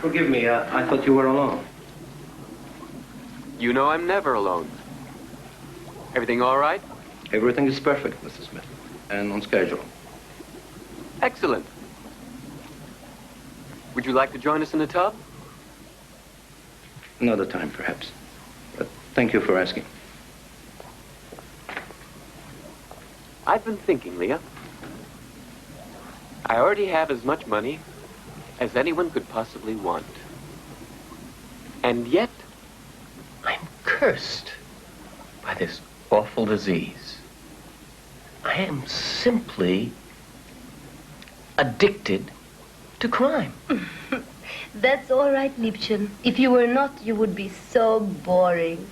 Forgive me, I thought you were alone. You know I'm never alone. Everything all right? Everything is perfect, Mr. Smith, and on schedule. Excellent. Would you like to join us in the tub? Another time, perhaps. But thank you for asking. I've been thinking, Leah. I already have as much money as anyone could possibly want. And yet, I'm cursed by this awful disease. I am simply addicted to crime. That's all right, Liebchen. If you were not, you would be so boring.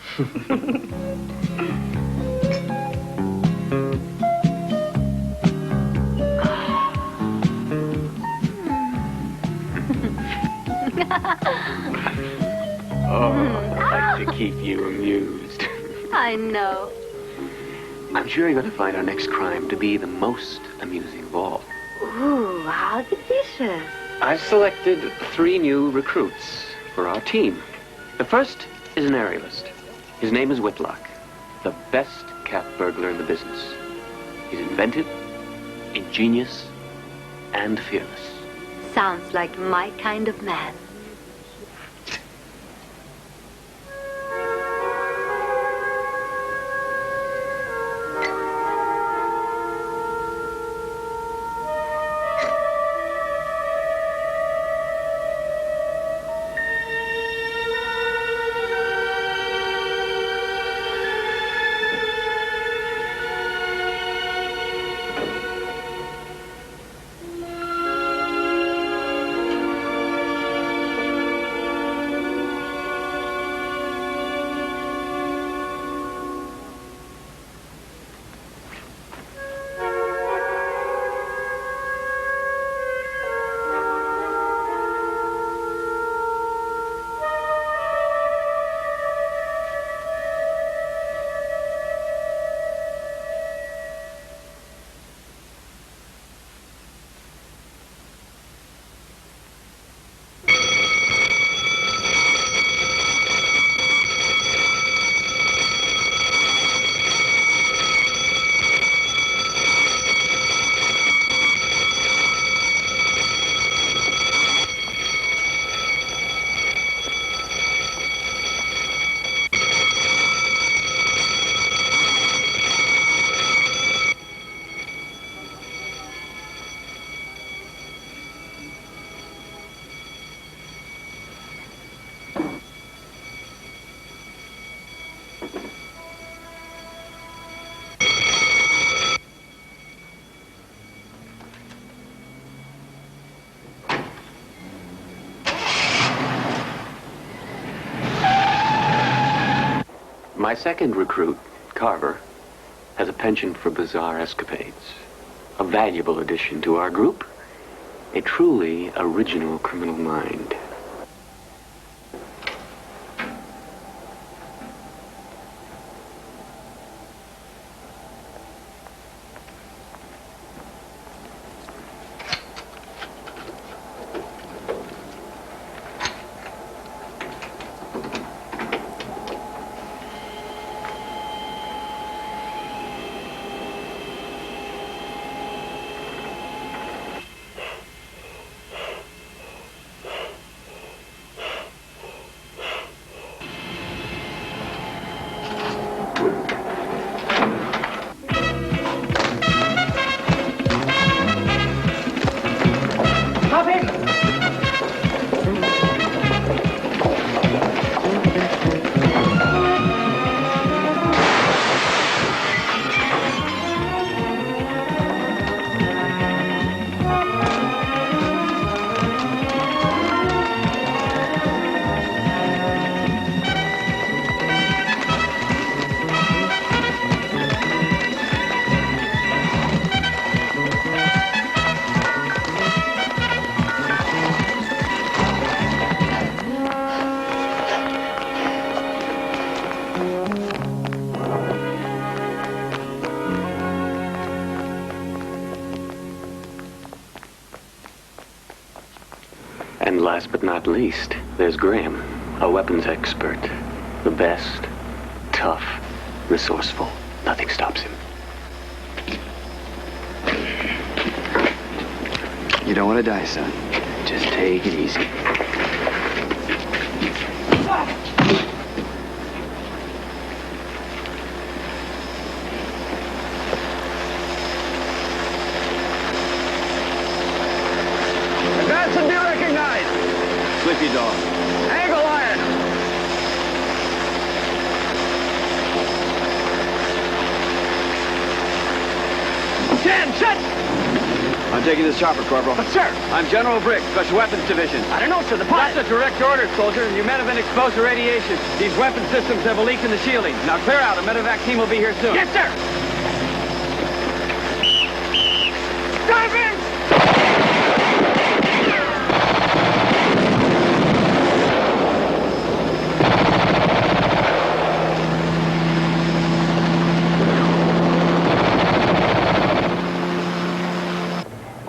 I like to keep you amused. I know. I'm sure you're going to find our next crime to be the most amusing of all. Ooh, how delicious. I've selected 3 new recruits for our team. The first is an aerialist. His name is Whitlock, the best cat burglar in the business. He's inventive, ingenious, and fearless. Sounds like my kind of man. My second recruit, Carver, has a penchant for bizarre escapades. A valuable addition to our group. A truly original criminal mind. And last but not least, there's Graham, a weapons expert. The best, tough, resourceful. Nothing stops him. You don't want to die, son. Just take it easy. Advance and be recognized. Sleepy dog. Eagle Lion. Stand, set. I'm taking this chopper, Corporal. But, sir. I'm General Brick, Special Weapons Division. I don't know, sir. The pilot. That's a direct order, soldier. You men have been exposed to radiation. These weapon systems have a leak in the shielding. Now clear out. A medevac team will be here soon. Yes, sir. Dive in.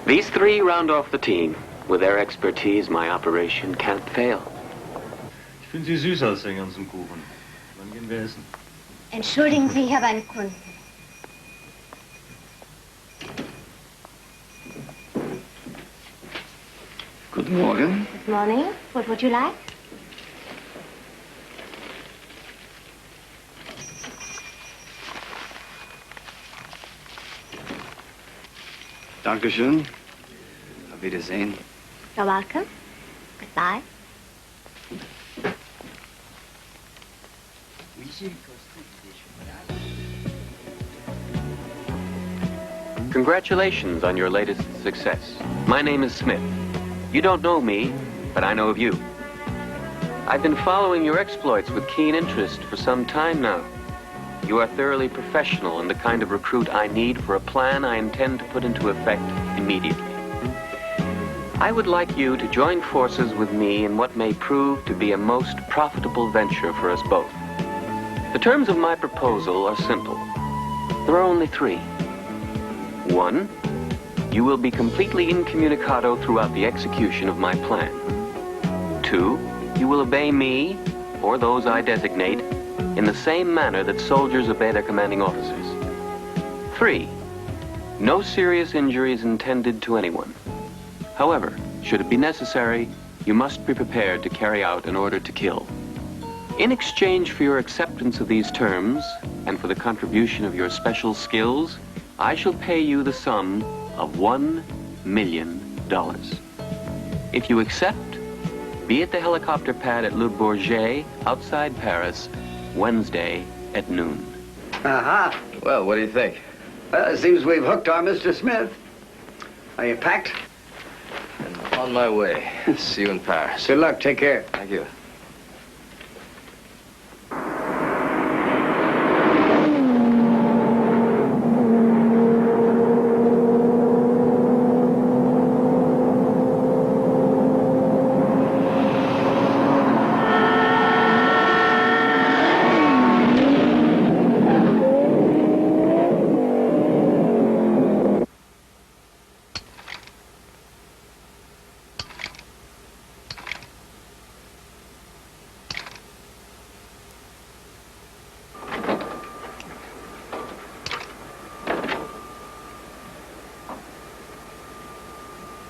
These three round off the team. With their expertise, my operation can't fail. Ich finde Sie süß aus den ganzen Kuchen. Wann gehen wir essen? Entschuldigen Sie, ich habe einen Kunden. Guten Morgen. Good morning. What would you like? Dankeschön. Auf Wiedersehen. You're welcome. Goodbye. Congratulations on your latest success. My name is Smith. You don't know me, but I know of you. I've been following your exploits with keen interest for some time now. You are thoroughly professional and the kind of recruit I need for a plan I intend to put into effect immediately. I would like you to join forces with me in what may prove to be a most profitable venture for us both. The terms of my proposal are simple. There are only three. 1, you will be completely incommunicado throughout the execution of my plan. 2, you will obey me, or those I designate, in the same manner that soldiers obey their commanding officers. 3, no serious injury is intended to anyone. However, should it be necessary, you must be prepared to carry out an order to kill. In exchange for your acceptance of these terms, and for the contribution of your special skills, I shall pay you the sum of $1 million. If you accept, be at the helicopter pad at Le Bourget, outside Paris, Wednesday at noon. Aha. Well, what do you think? Well, it seems we've hooked our Mr. Smith. Are you packed? And on my way. See you in Paris. Good luck. Take care. Thank you.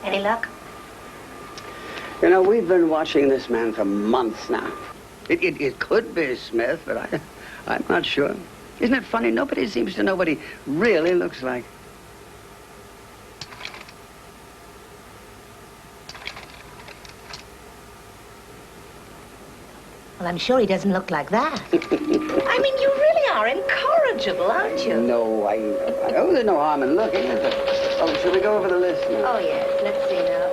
Any luck? You know, we've been watching this man for months now. It could be Smith, but I'm not sure. Isn't it funny? Nobody seems to know what he really looks like. Well, I'm sure he doesn't look like that. I mean, you really are incorrigible, aren't you? No, I know there's no harm in looking, is there? Oh, shall we go over the list now? Oh, yes. Let's see now.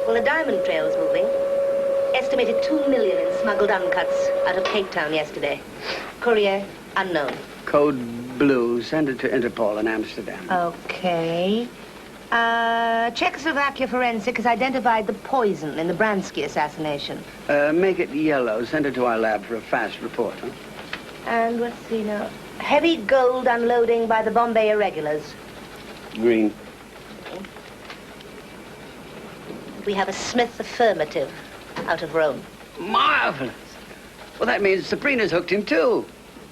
Well, the diamond trail was moving. Estimated 2 million in smuggled uncuts out of Cape Town yesterday. Courier, unknown. Code blue. Send it to Interpol in Amsterdam. Okay. Czechoslovakia Forensic has identified the poison in the Bransky assassination. Make it yellow. Send it to our lab for a fast report, huh? And let's see now. Heavy gold unloading by the Bombay irregulars. Green. We have a Smith affirmative out of Rome. Marvelous. Well, that means Sabrina's hooked him, too.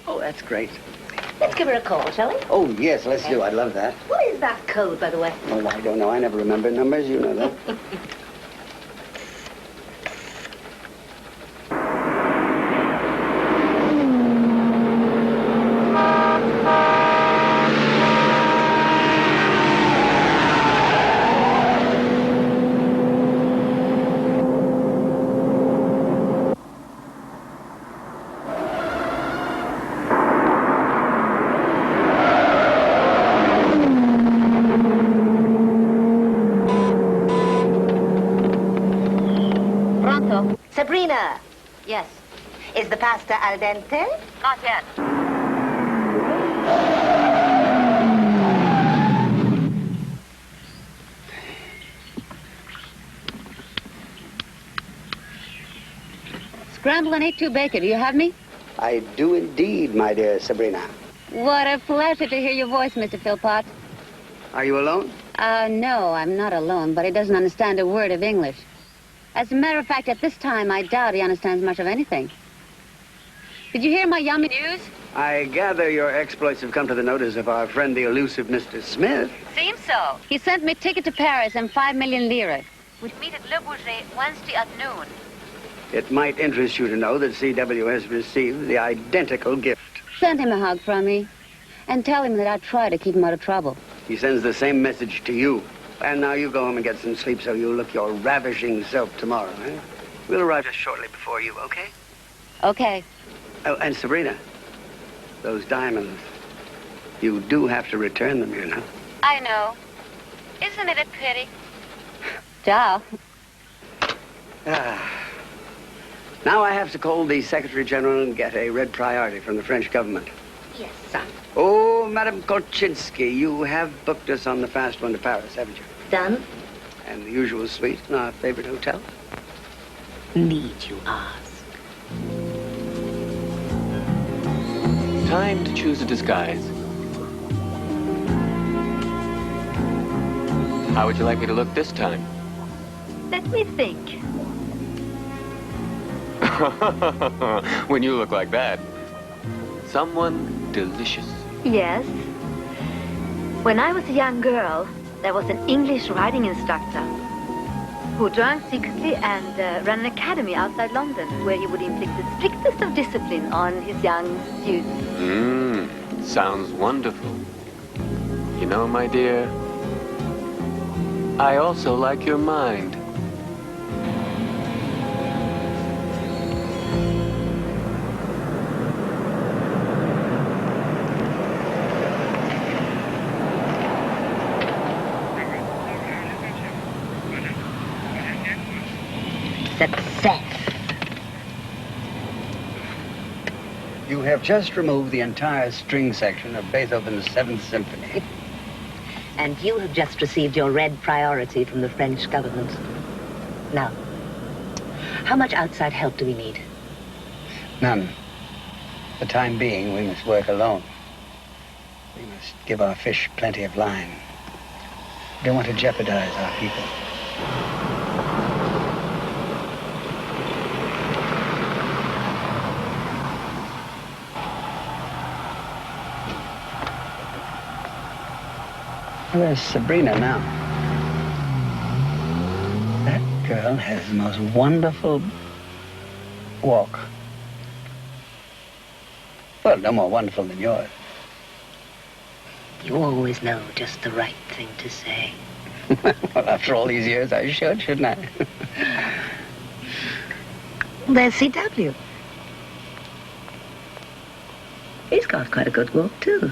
Oh, that's great. Let's give her a call, shall we? Oh, yes, let's do. I'd love that. What is that code, by the way? Oh, I don't know. I never remember numbers. You know that. Sabrina. Yes. Is the pasta al dente? Not yet. Scramble and 8-2 bacon. Do you have me? I do indeed, my dear Sabrina. What a pleasure to hear your voice, Mr. Philpott. Are you alone? No, I'm not alone, but he doesn't understand a word of English. As a matter of fact, at this time, I doubt he understands much of anything. Did you hear my yummy news? I gather your exploits have come to the notice of our friend, the elusive Mr. Smith. Seems so. He sent me a ticket to Paris and 5 million lira. We'd meet at Le Bourget Wednesday at noon. It might interest you to know that C.W. has received the identical gift. Send him a hug from me. And tell him that I try to keep him out of trouble. He sends the same message to you. And now you go home and get some sleep so you look your ravishing self tomorrow, eh? We'll arrive just shortly before you, okay? Okay. Oh, and Sabrina, those diamonds, you do have to return them, you know. I know. Isn't it a pity? Ciao. Now I have to call the Secretary General and get a red priority from the French government. Yes, sir. Oh, Madame Kolchinsky, you have booked us on the fast one to Paris, haven't you? Done. And the usual suite in our favorite hotel? Need you ask? Time to choose a disguise. How would you like me to look this time? Let me think. When you look like that. Someone delicious. Yes. When I was a young girl, there was an English riding instructor who joined secretly and ran an academy outside London where he would inflict the strictest of discipline on his young students. Sounds wonderful. You know, my dear, I also like your mind. Success. You have just removed the entire string section of Beethoven's 7th Symphony. And you have just received your red priority from the French government. Now, how much outside help do we need? None. For the time being, we must work alone. We must give our fish plenty of line. We don't want to jeopardize our people. Well, there's Sabrina now. That girl has the most wonderful walk. Well, no more wonderful than yours. You always know just the right thing to say. Well, after all these years, I should, shouldn't I? There's C.W. He's got quite a good walk, too.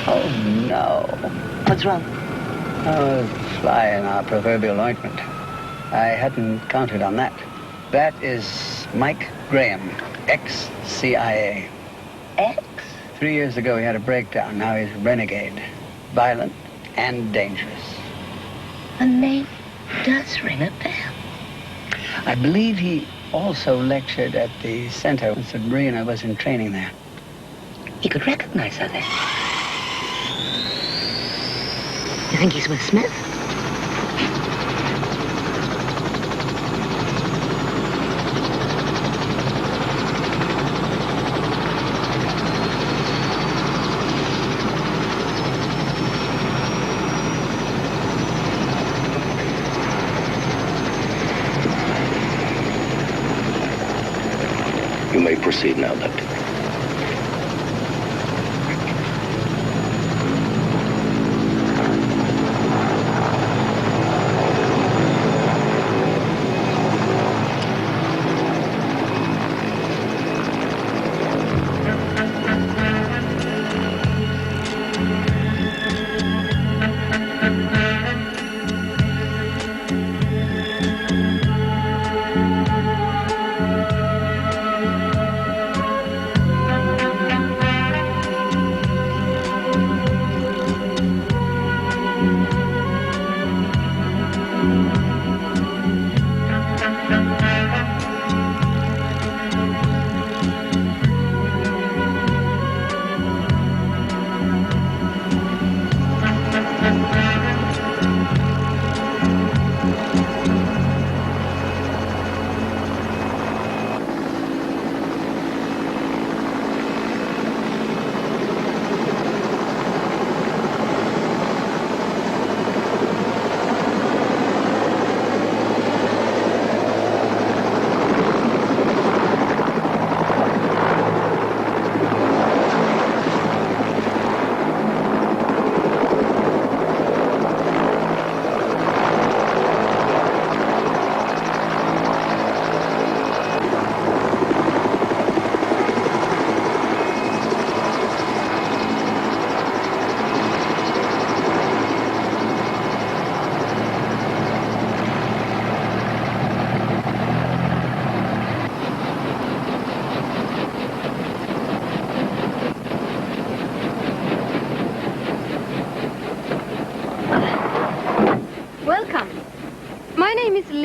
Oh, no. What's wrong? Oh, a fly in our proverbial ointment. I hadn't counted on that. That is Mike Graham, ex-CIA. Ex? 3 years ago, he had a breakdown. Now he's a renegade. Violent and dangerous. The name does ring a bell. I believe he also lectured at the center when Sabrina was in training there. He could recognize her then. You think he's with Smith? You may proceed now, Deputy.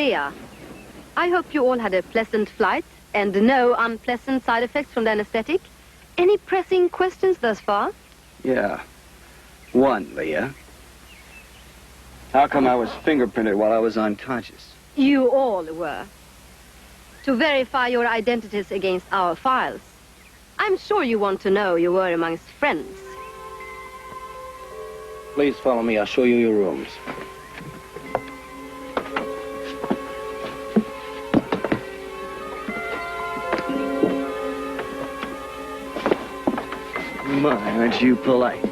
Leah. I hope you all had a pleasant flight and no unpleasant side effects from the anesthetic. Any pressing questions thus far? Yeah. One, Leah. How come I was fingerprinted while I was unconscious? You all were. To verify your identities against our files. I'm sure you want to know you were amongst friends. Please follow me. I'll show you your rooms. My, aren't you polite?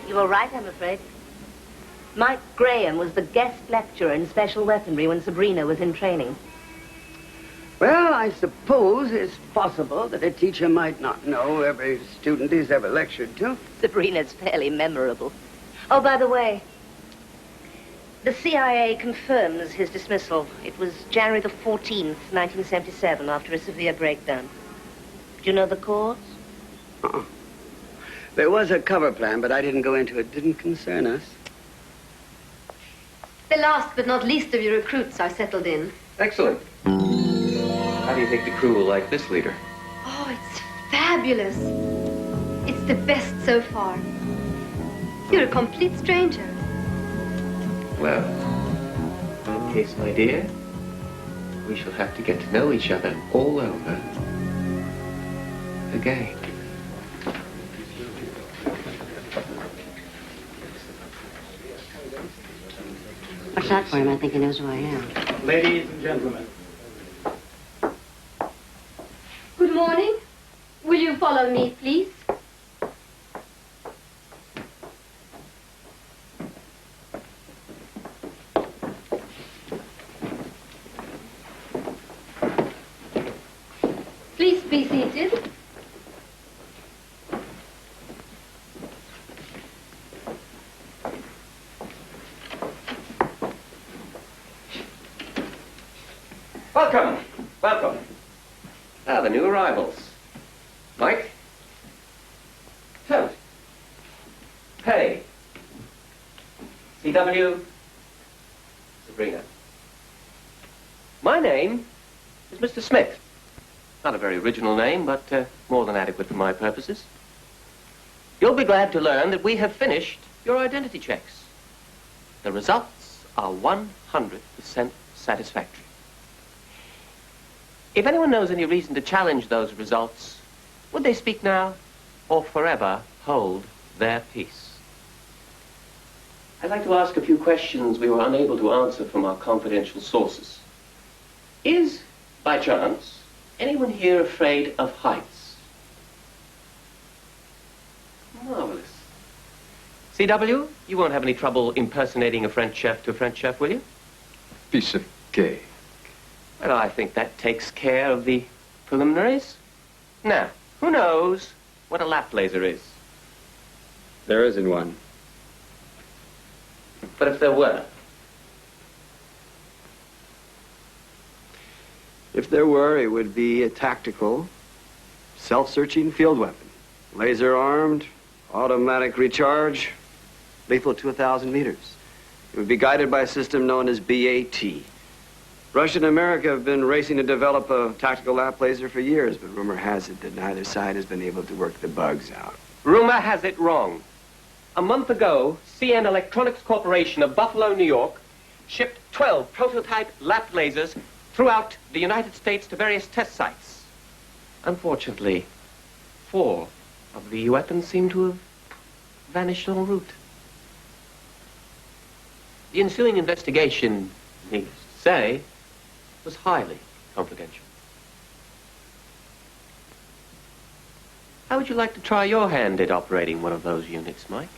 You were right, I'm afraid. Mike Graham was the guest lecturer in special weaponry when Sabrina was in training. Well, I suppose it's possible that a teacher might not know every student he's ever lectured to. Sabrina's fairly memorable. Oh, by the way, the CIA confirms his dismissal. It was January the 14th, 1977, after a severe breakdown. Do you know the cause? Uh-uh. There was a cover plan, but I didn't go into it. It didn't concern us. The last but not least of your recruits are settled in. Excellent. How do you think the crew will like this leader? Oh, it's fabulous. It's the best so far. You're a complete stranger. Well, in that case, my dear, we shall have to get to know each other all over again. What's that for him? I think he knows who I am. Ladies and gentlemen. Good morning. Will you follow me, please? Please be seated. Welcome. Welcome. Ah, the new arrivals. Mike? Toad. Penny. C.W. Sabrina. My name is Mr. Smith. Not a very original name, but more than adequate for my purposes. You'll be glad to learn that we have finished your identity checks. The results are 100% satisfactory. If anyone knows any reason to challenge those results, would they speak now or forever hold their peace? I'd like to ask a few questions we were unable to answer from our confidential sources. Is, by chance, anyone here afraid of heights? Marvelous. C.W., you won't have any trouble impersonating a French chef to a French chef, will you? Piece of cake. Well, I think that takes care of the preliminaries. Now, who knows what a lap laser is? There isn't one. But if there were? If there were, it would be a tactical, self-searching field weapon. Laser-armed, automatic recharge, lethal to 1,000 meters. It would be guided by a system known as BAT. Russia and America have been racing to develop a tactical lap laser for years, but rumor has it that neither side has been able to work the bugs out. Rumor has it wrong. A month ago, CN Electronics Corporation of Buffalo, New York, shipped 12 prototype lap lasers throughout the United States to various test sites. Unfortunately, 4 of the weapons seem to have vanished en route. The ensuing investigation, needless to say, was highly confidential. How would you like to try your hand at operating one of those units, Mike?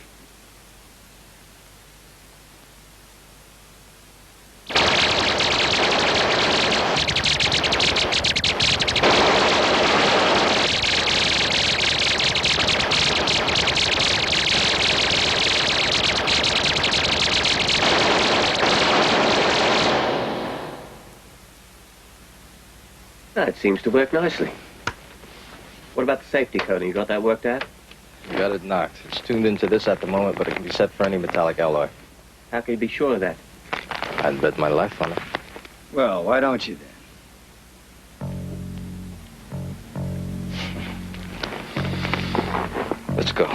It seems to work nicely. What about the safety coding? You got that worked out? You got it knocked. It's tuned into this at the moment, but it can be set for any metallic alloy. How can you be sure of that? I'd bet my life on it. Well, why don't you then? Let's go.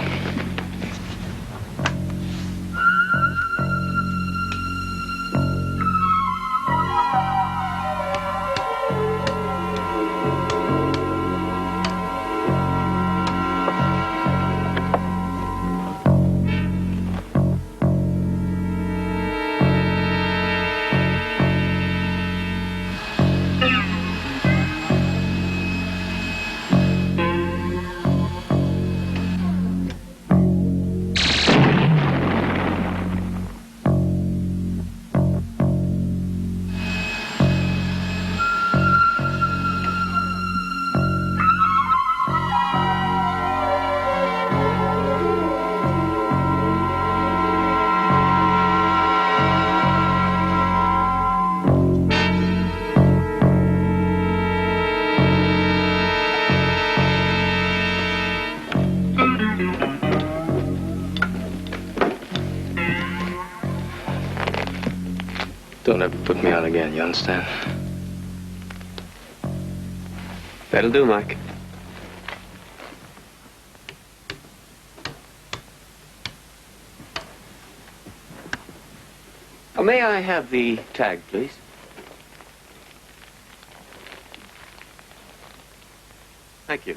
Don't ever put me on again, you understand? That'll do, Mike. May I have the tag, please? Thank you.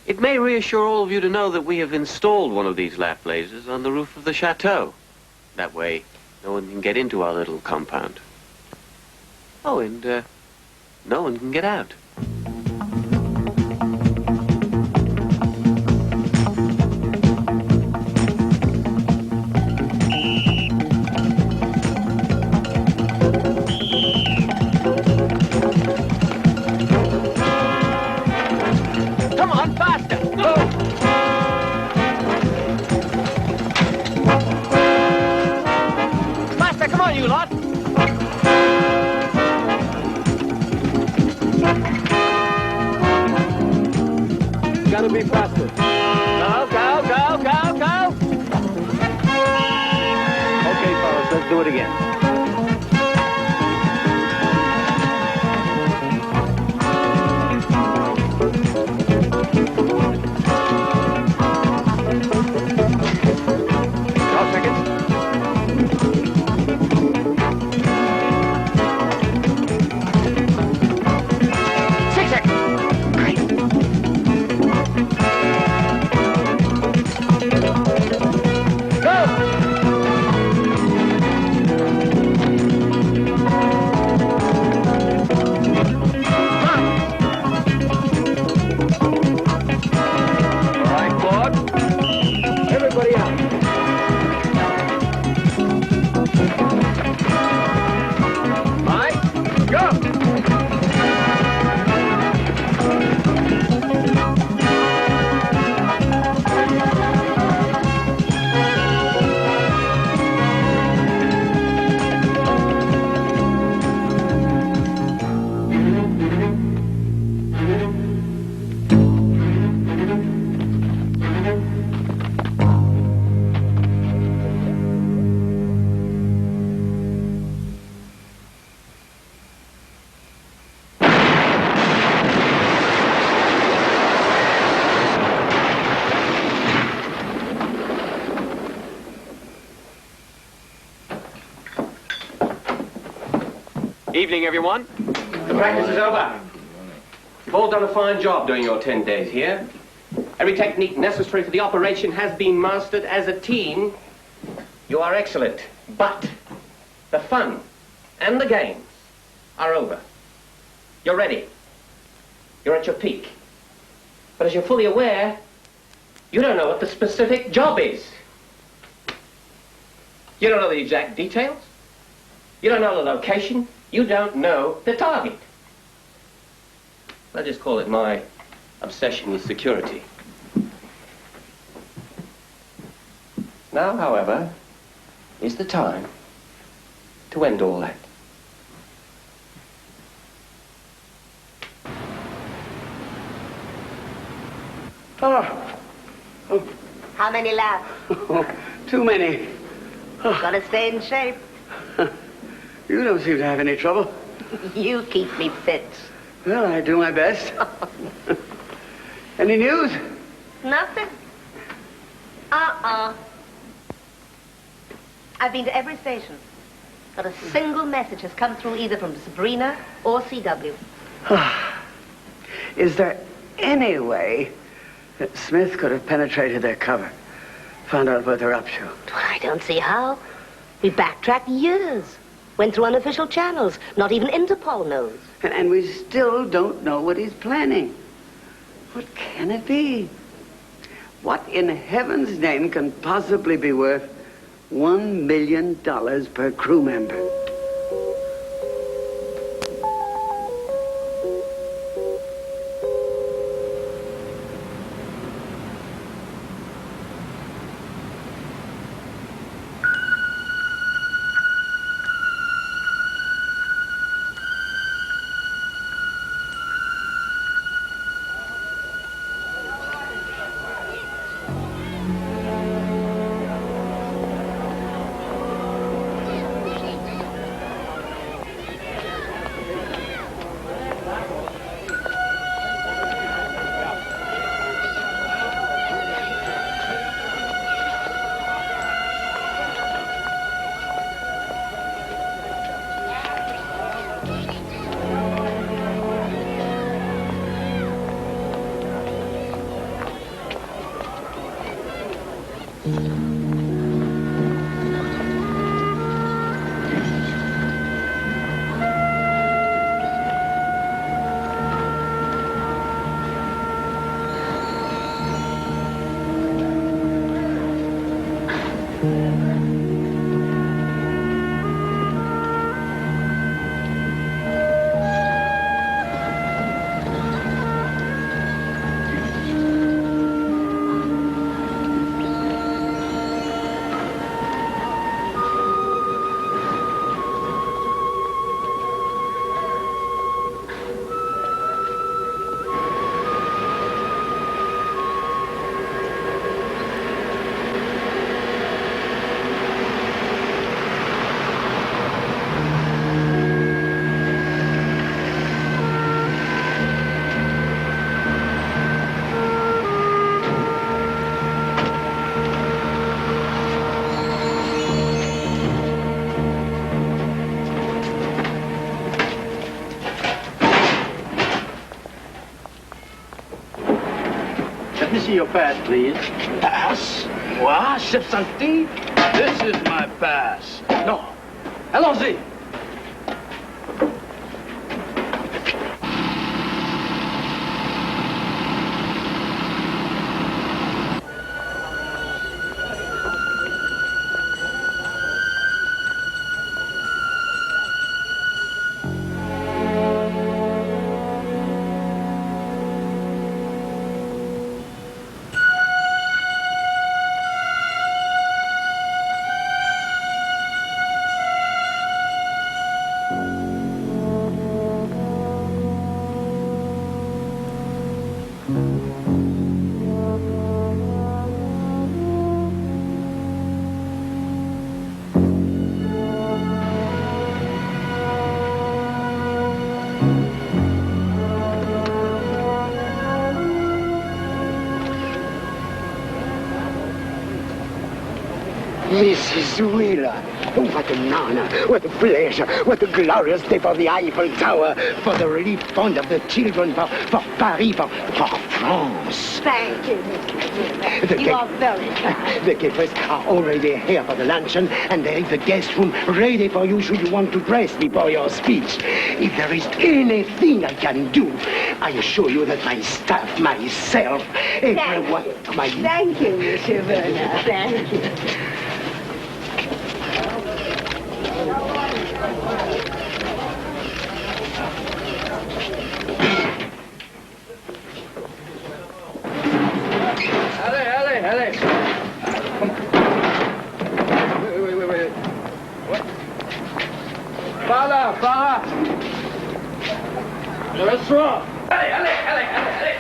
It may reassure all of you to know that we have installed one of these lap lasers on the roof of the chateau. That way, no one can get into our little compound. Oh, and no one can get out. Come on, faster! Faster, come on, you lot! be faster. Go, go, go, go, go. Okay, fellas, let's do it again. Evening, everyone. The practice is over. You've all done a fine job during your 10 days here. Every technique necessary for the operation has been mastered as a team. You are excellent, but the fun and the games are over. You're ready. You're at your peak. But as you're fully aware, you don't know what the specific job is. You don't know the exact details. You don't know the location. You don't know the target. I'll just call it my obsession with security. Now, however, is the time to end all that. How many laps? Too many. Gotta stay in shape. You don't seem to have any trouble. You keep me fit. Well, I do my best. Any news? Nothing. I've been to every station. Not a single message has come through either from Sabrina or CW. Is there any way that Smith could have penetrated their cover? Found out what they're up to? I don't see how. We backtracked years. Went through unofficial channels. Not even Interpol knows. And we still don't know what he's planning. What can it be? What in heaven's name can possibly be worth $1 million per crew member? me see your pass, please. Pass? Moi, chef Santé? This is my pass. No. Allons-y. Mrs. Wheeler, what an honor, what a pleasure, what a glorious day for the Eiffel Tower, for the relief fund of the children, for Paris, for France. Thank you, Mr. Wheeler. You are very kind. The keepers are already here for the luncheon, and there is the guest room ready for you should you want to dress before your speech. If there is anything I can do, I assure you that my staff, myself, everyone, Thank you, Monsieur Werner. Thank you. Allez. Wait. What? Par là. Le restaurant. Allez.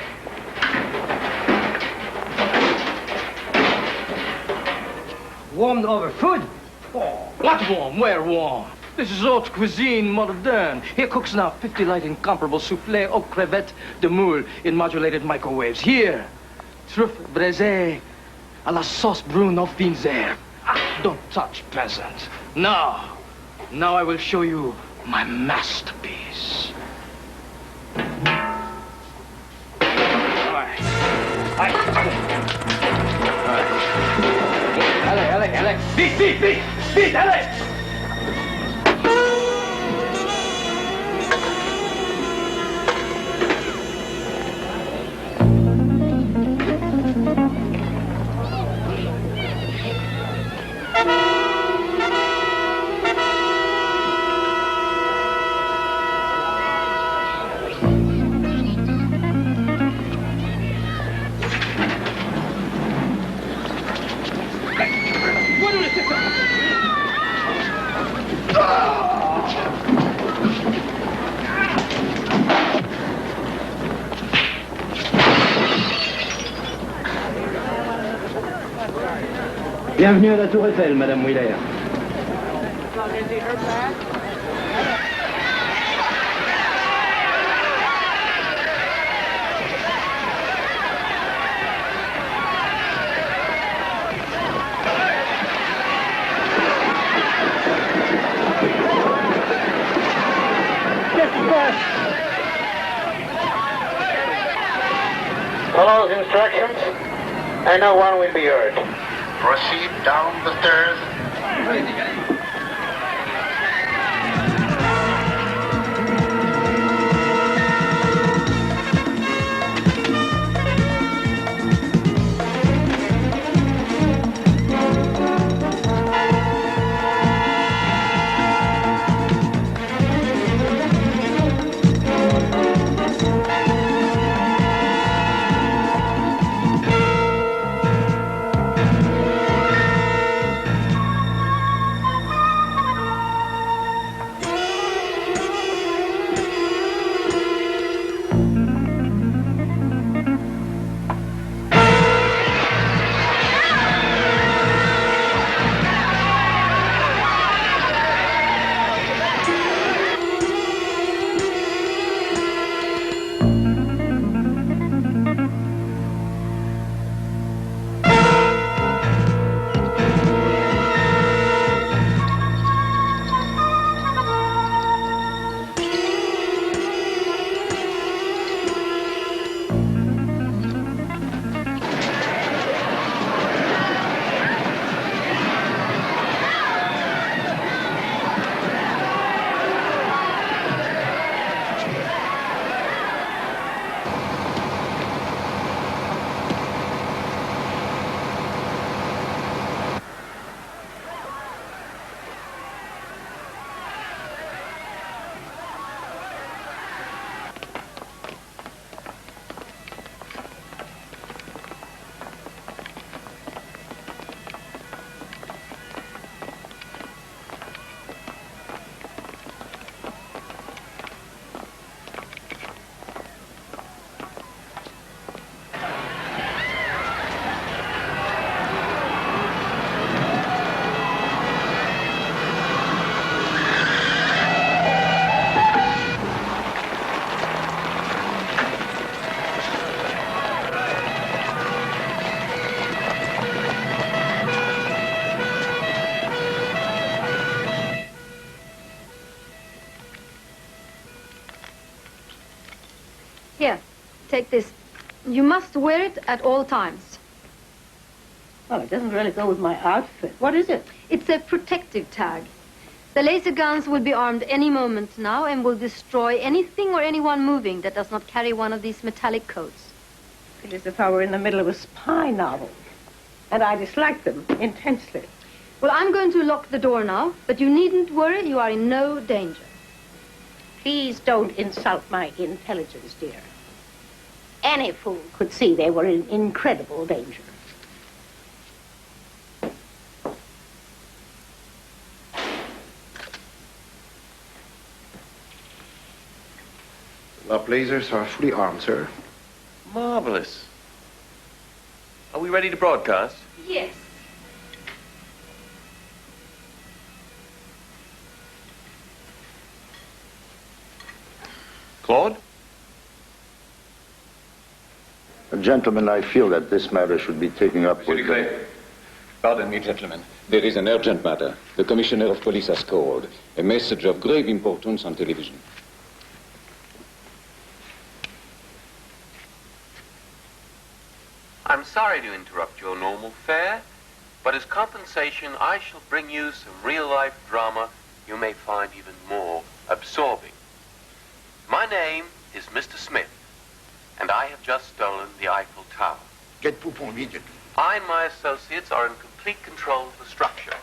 Warmed over food? Oh, what warm? Where warm? This is haute cuisine moderne. Here cooks now 50 light incomparable soufflé aux crevettes de moule in modulated microwaves. Here, truffes braisées à la sauce brune of Vinzère. Don't touch, peasant. Now I will show you my masterpiece. All right. Allez. Vite, allez. Bienvenue à la Tour Eiffel, Madame Wheeler. Follow those instructions, and no one will be hurt. Proceed down the stairs. Here, take this. You must wear it at all times. Well, it doesn't really go with my outfit. What is it? It's a protective tag. The laser guns will be armed any moment now and will destroy anything or anyone moving that does not carry one of these metallic coats. It is as if I were in the middle of a spy novel. And I dislike them intensely. Well, I'm going to lock the door now, but you needn't worry. You are in no danger. Please don't insult my intelligence, dear. Any fool could see they were in incredible danger. Our lasers are fully armed, sir. Marvelous. Are we ready to broadcast? Yes. Claude? Gentlemen, I feel that this matter should be taken up with... Pardon me, gentlemen. There is an urgent matter. The Commissioner of Police has called. A message of grave importance on television. I'm sorry to interrupt your normal fare, but as compensation, I shall bring you some real-life drama you may find even more absorbing. My name is Mr. Smith, and I have just stolen the Eiffel Tower. Get Poupon immediately. I and my associates are in complete control of the structure.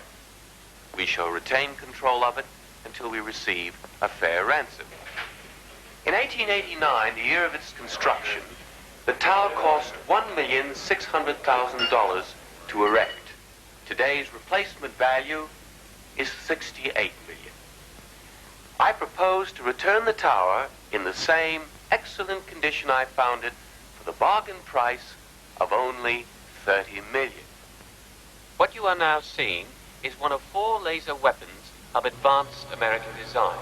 We shall retain control of it until we receive a fair ransom. In 1889, the year of its construction, the tower cost $1,600,000 to erect. Today's replacement value is $68 million. I propose to return the tower in the same excellent condition I found it for the bargain price of only $30 million. What you are now seeing is one of 4 laser weapons of advanced American design.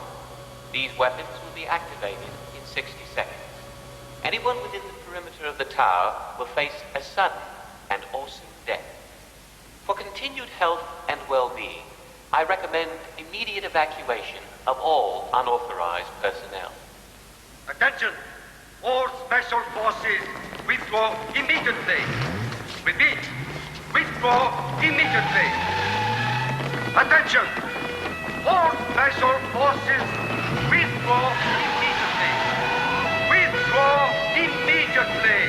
These weapons will be activated in 60 seconds. Anyone within the perimeter of the tower will face a sudden and awesome death. For continued health and well-being, I recommend immediate evacuation of all unauthorized personnel. Attention! All special forces withdraw immediately. Repeat, withdraw immediately. Attention! All special forces withdraw immediately. Withdraw immediately.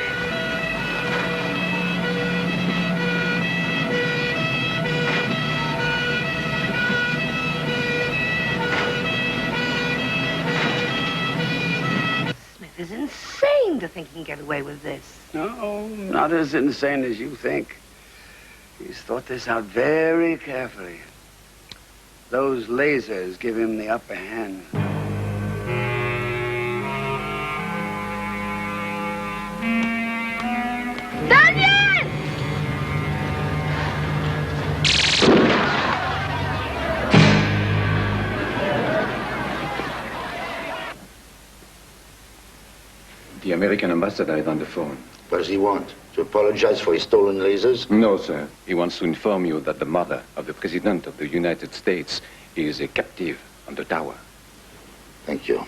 Smith is insane to think he can get away with this. No, not as insane as you think. He's thought this out very carefully. Those lasers give him the upper hand. Daniel! The American ambassador is on the phone. What does he want? To apologize for his stolen lasers? No, sir. He wants to inform you that the mother of the President of the United States is a captive on the tower. Thank you.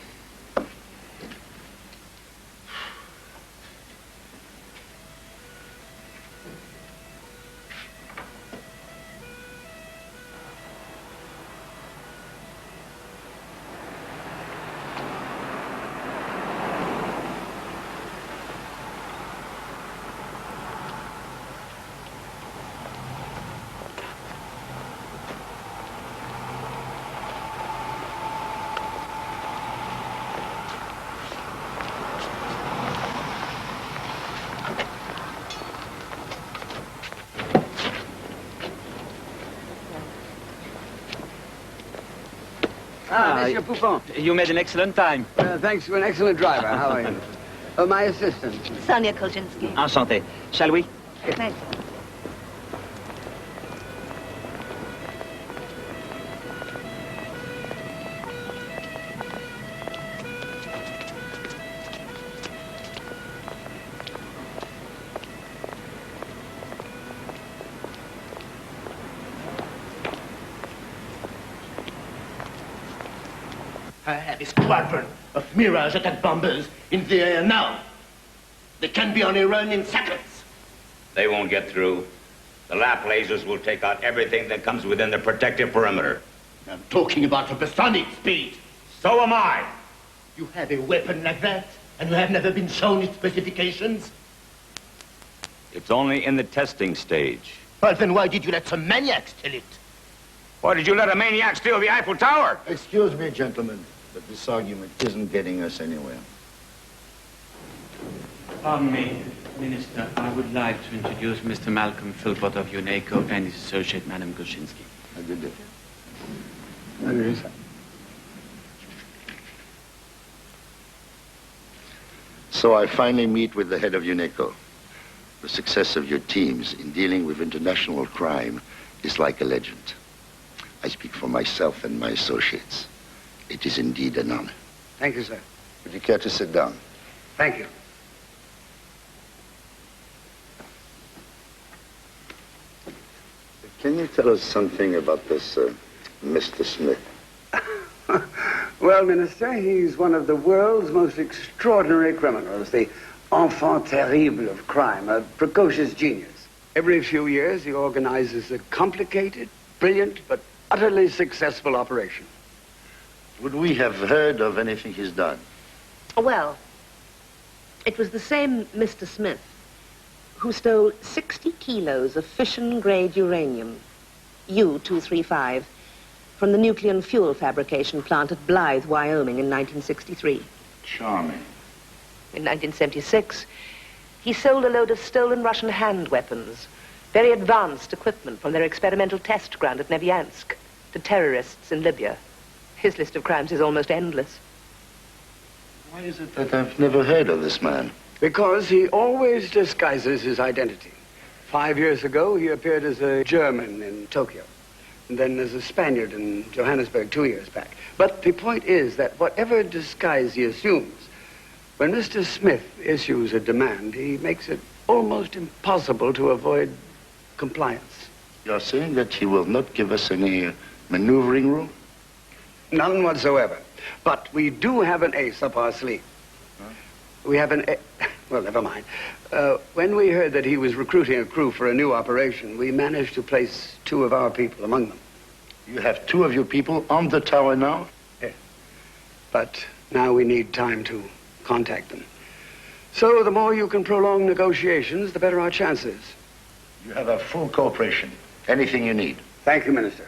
Monsieur Poupon. You made an excellent time. Thanks to an excellent driver. How are you? My assistant. Sonia Kolczynski. Enchanté. Shall we? Thanks. The squadron of Mirage attack bombers in the air now. They can be on a run in seconds. They won't get through. The lap lasers will take out everything that comes within the protective perimeter. I'm talking about supersonic speed. So am I. You have a weapon like that, and you have never been shown its specifications? It's only in the testing stage. Well, then why did you let some maniac steal it? Why did you let a maniac steal the Eiffel Tower? Excuse me, gentlemen, but this argument isn't getting us anywhere. Pardon me, Minister. I would like to introduce Mr. Malcolm Philpott of UNACO and his associate, Madam Gushinsky. Good day. So I finally meet with the head of UNACO. The success of your teams in dealing with international crime is like a legend. I speak for myself and my associates. It is indeed an honor. Thank you, sir. Would you care to sit down? Thank you. Can you tell us something about this Mr. Smith? Well, Minister, he's one of the world's most extraordinary criminals, the enfant terrible of crime, a precocious genius. Every few years, he organizes a complicated, brilliant, but utterly successful operation. Would we have heard of anything he's done? Well, it was the same Mr. Smith who stole 60 kilos of fission-grade uranium, U-235, from the nuclear fuel fabrication plant at Blythe, Wyoming in 1963. Charming. In 1976, he sold a load of stolen Russian hand weapons, very advanced equipment from their experimental test ground at Nevyansk, to terrorists in Libya. His list of crimes is almost endless. Why is it that I've never heard of this man? Because he always disguises his identity. 5 years ago, he appeared as a German in Tokyo, and then as a Spaniard in Johannesburg 2 years back. But the point is that whatever disguise he assumes, when Mr. Smith issues a demand, he makes it almost impossible to avoid compliance. You're saying that he will not give us any maneuvering room? None whatsoever. But we do have an ace up our sleeve. We have an... Well, never mind. When we heard that he was recruiting a crew for a new operation, we managed to place 2 of our people among them. You have 2 of your people on the tower now? Yes. But now we need time to contact them. So the more you can prolong negotiations, the better our chances. You have our full cooperation. Anything you need. Thank you, Minister.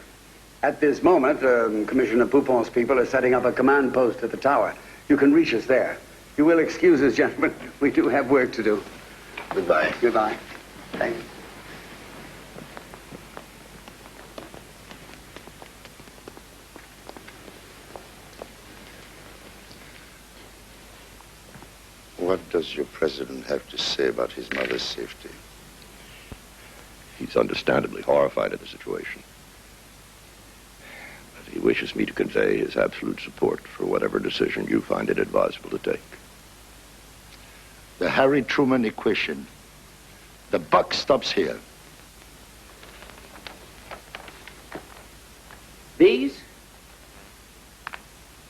At this moment, Commissioner Poupon's people are setting up a command post at the tower. You can reach us there. You will excuse us, gentlemen. We do have work to do. Goodbye. Goodbye. Thank you. What does your president have to say about his mother's safety? He's understandably horrified at the situation. But he wishes me to convey his absolute support for whatever decision you find it advisable to take. The Harry Truman equation. The buck stops here. These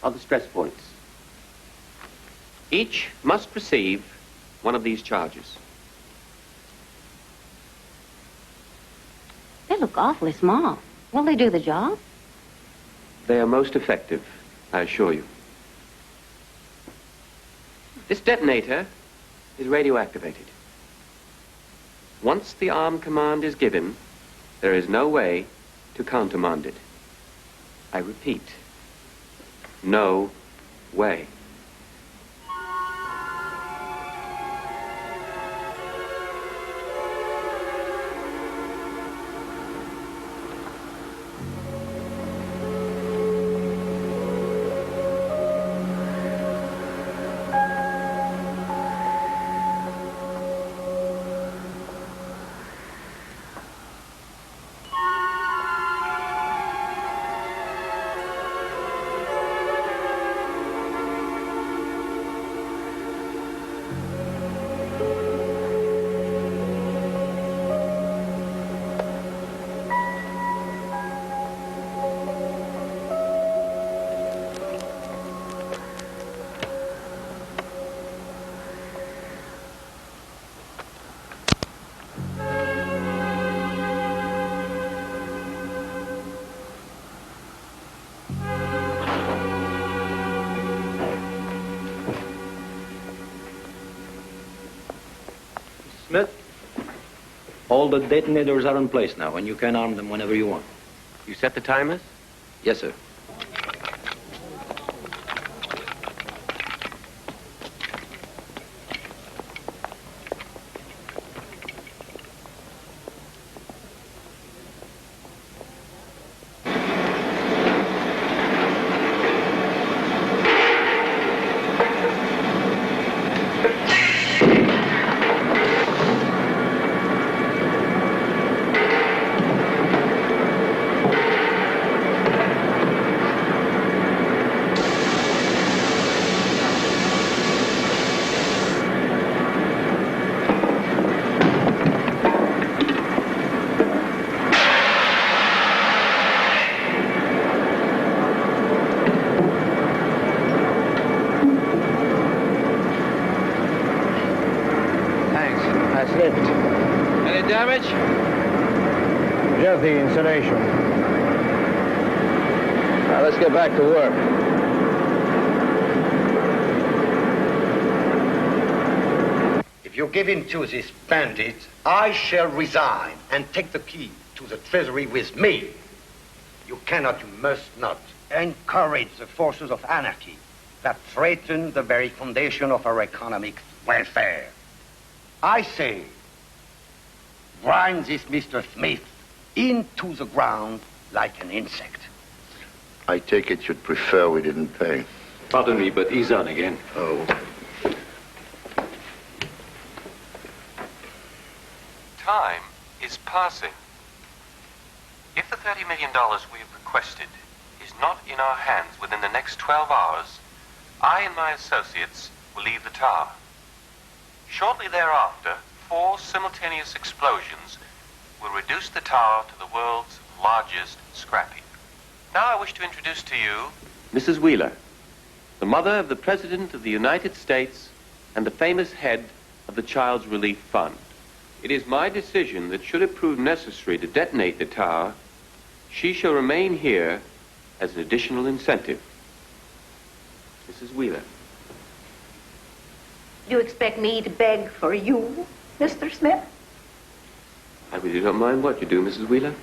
are the stress points. Each must receive one of these charges. They look awfully small. Will they do the job? They are most effective, I assure you. This detonator is radioactivated. Once the armed command is given, there is no way to countermand it. I repeat, no way. Smith, all the detonators are in place now, and you can arm them whenever you want. You set the timers? Yes, sir. Any damage? Just the insulation. Now let's get back to work. If you give in to these bandits, I shall resign and take the key to the treasury with me. You cannot, you must not encourage the forces of anarchy that threaten the very foundation of our economic welfare. I say, grind this Mr. Smith into the ground like an insect. I take it you'd prefer we didn't pay. Pardon me, but he's on again. Oh. Time is passing. If the $30 million we have requested is not in our hands within the next 12 hours, I and my associates will leave the tower. Shortly thereafter, 4 simultaneous explosions will reduce the tower to the world's largest scrap heap. Now I wish to introduce to you Mrs. Wheeler, the mother of the President of the United States and the famous head of the Child's Relief Fund. It is my decision that should it prove necessary to detonate the tower, she shall remain here as an additional incentive. Mrs. Wheeler. You expect me to beg for you, Mr. Smith? I really don't mind what you do, Mrs. Wheeler.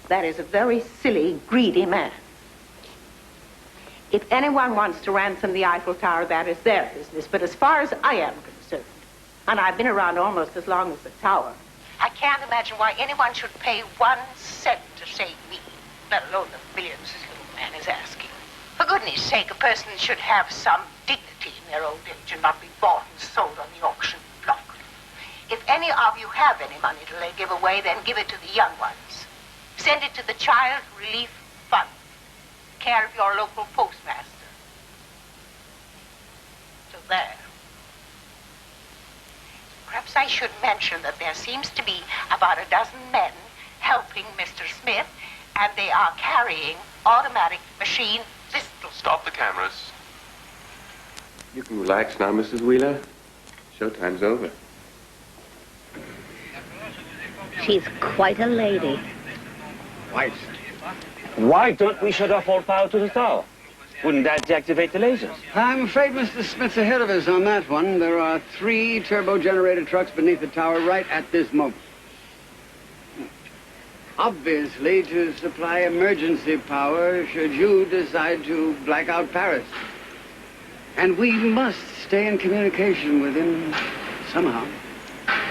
That is a very silly, greedy man. If anyone wants to ransom the Eiffel Tower, that is their business. But as far as I am concerned, and I've been around almost as long as the tower, I can't imagine why anyone should pay 1 cent to save me, let alone the millions this little man is asking. For goodness sake, a person should have some dignity in their old age and not be bought and sold on the auction block. If any of you have any money to give away, then give it to the young ones. Send it to the Child Relief Fund, care of your local postmaster. So there. Perhaps I should mention that there seems to be about a dozen men helping Mr. Smith, and they are carrying automatic machine pistols. Stop the cameras. You can relax now, Mrs. Wheeler. Showtime's over. She's quite a lady. Right. Why don't we shut off all power to the tower? Wouldn't that deactivate the lasers? I'm afraid Mr. Smith's ahead of us on that one. There are 3 turbo-generated trucks beneath the tower right at this moment. Obviously, to supply emergency power should you decide to black out Paris. And we must stay in communication with him somehow.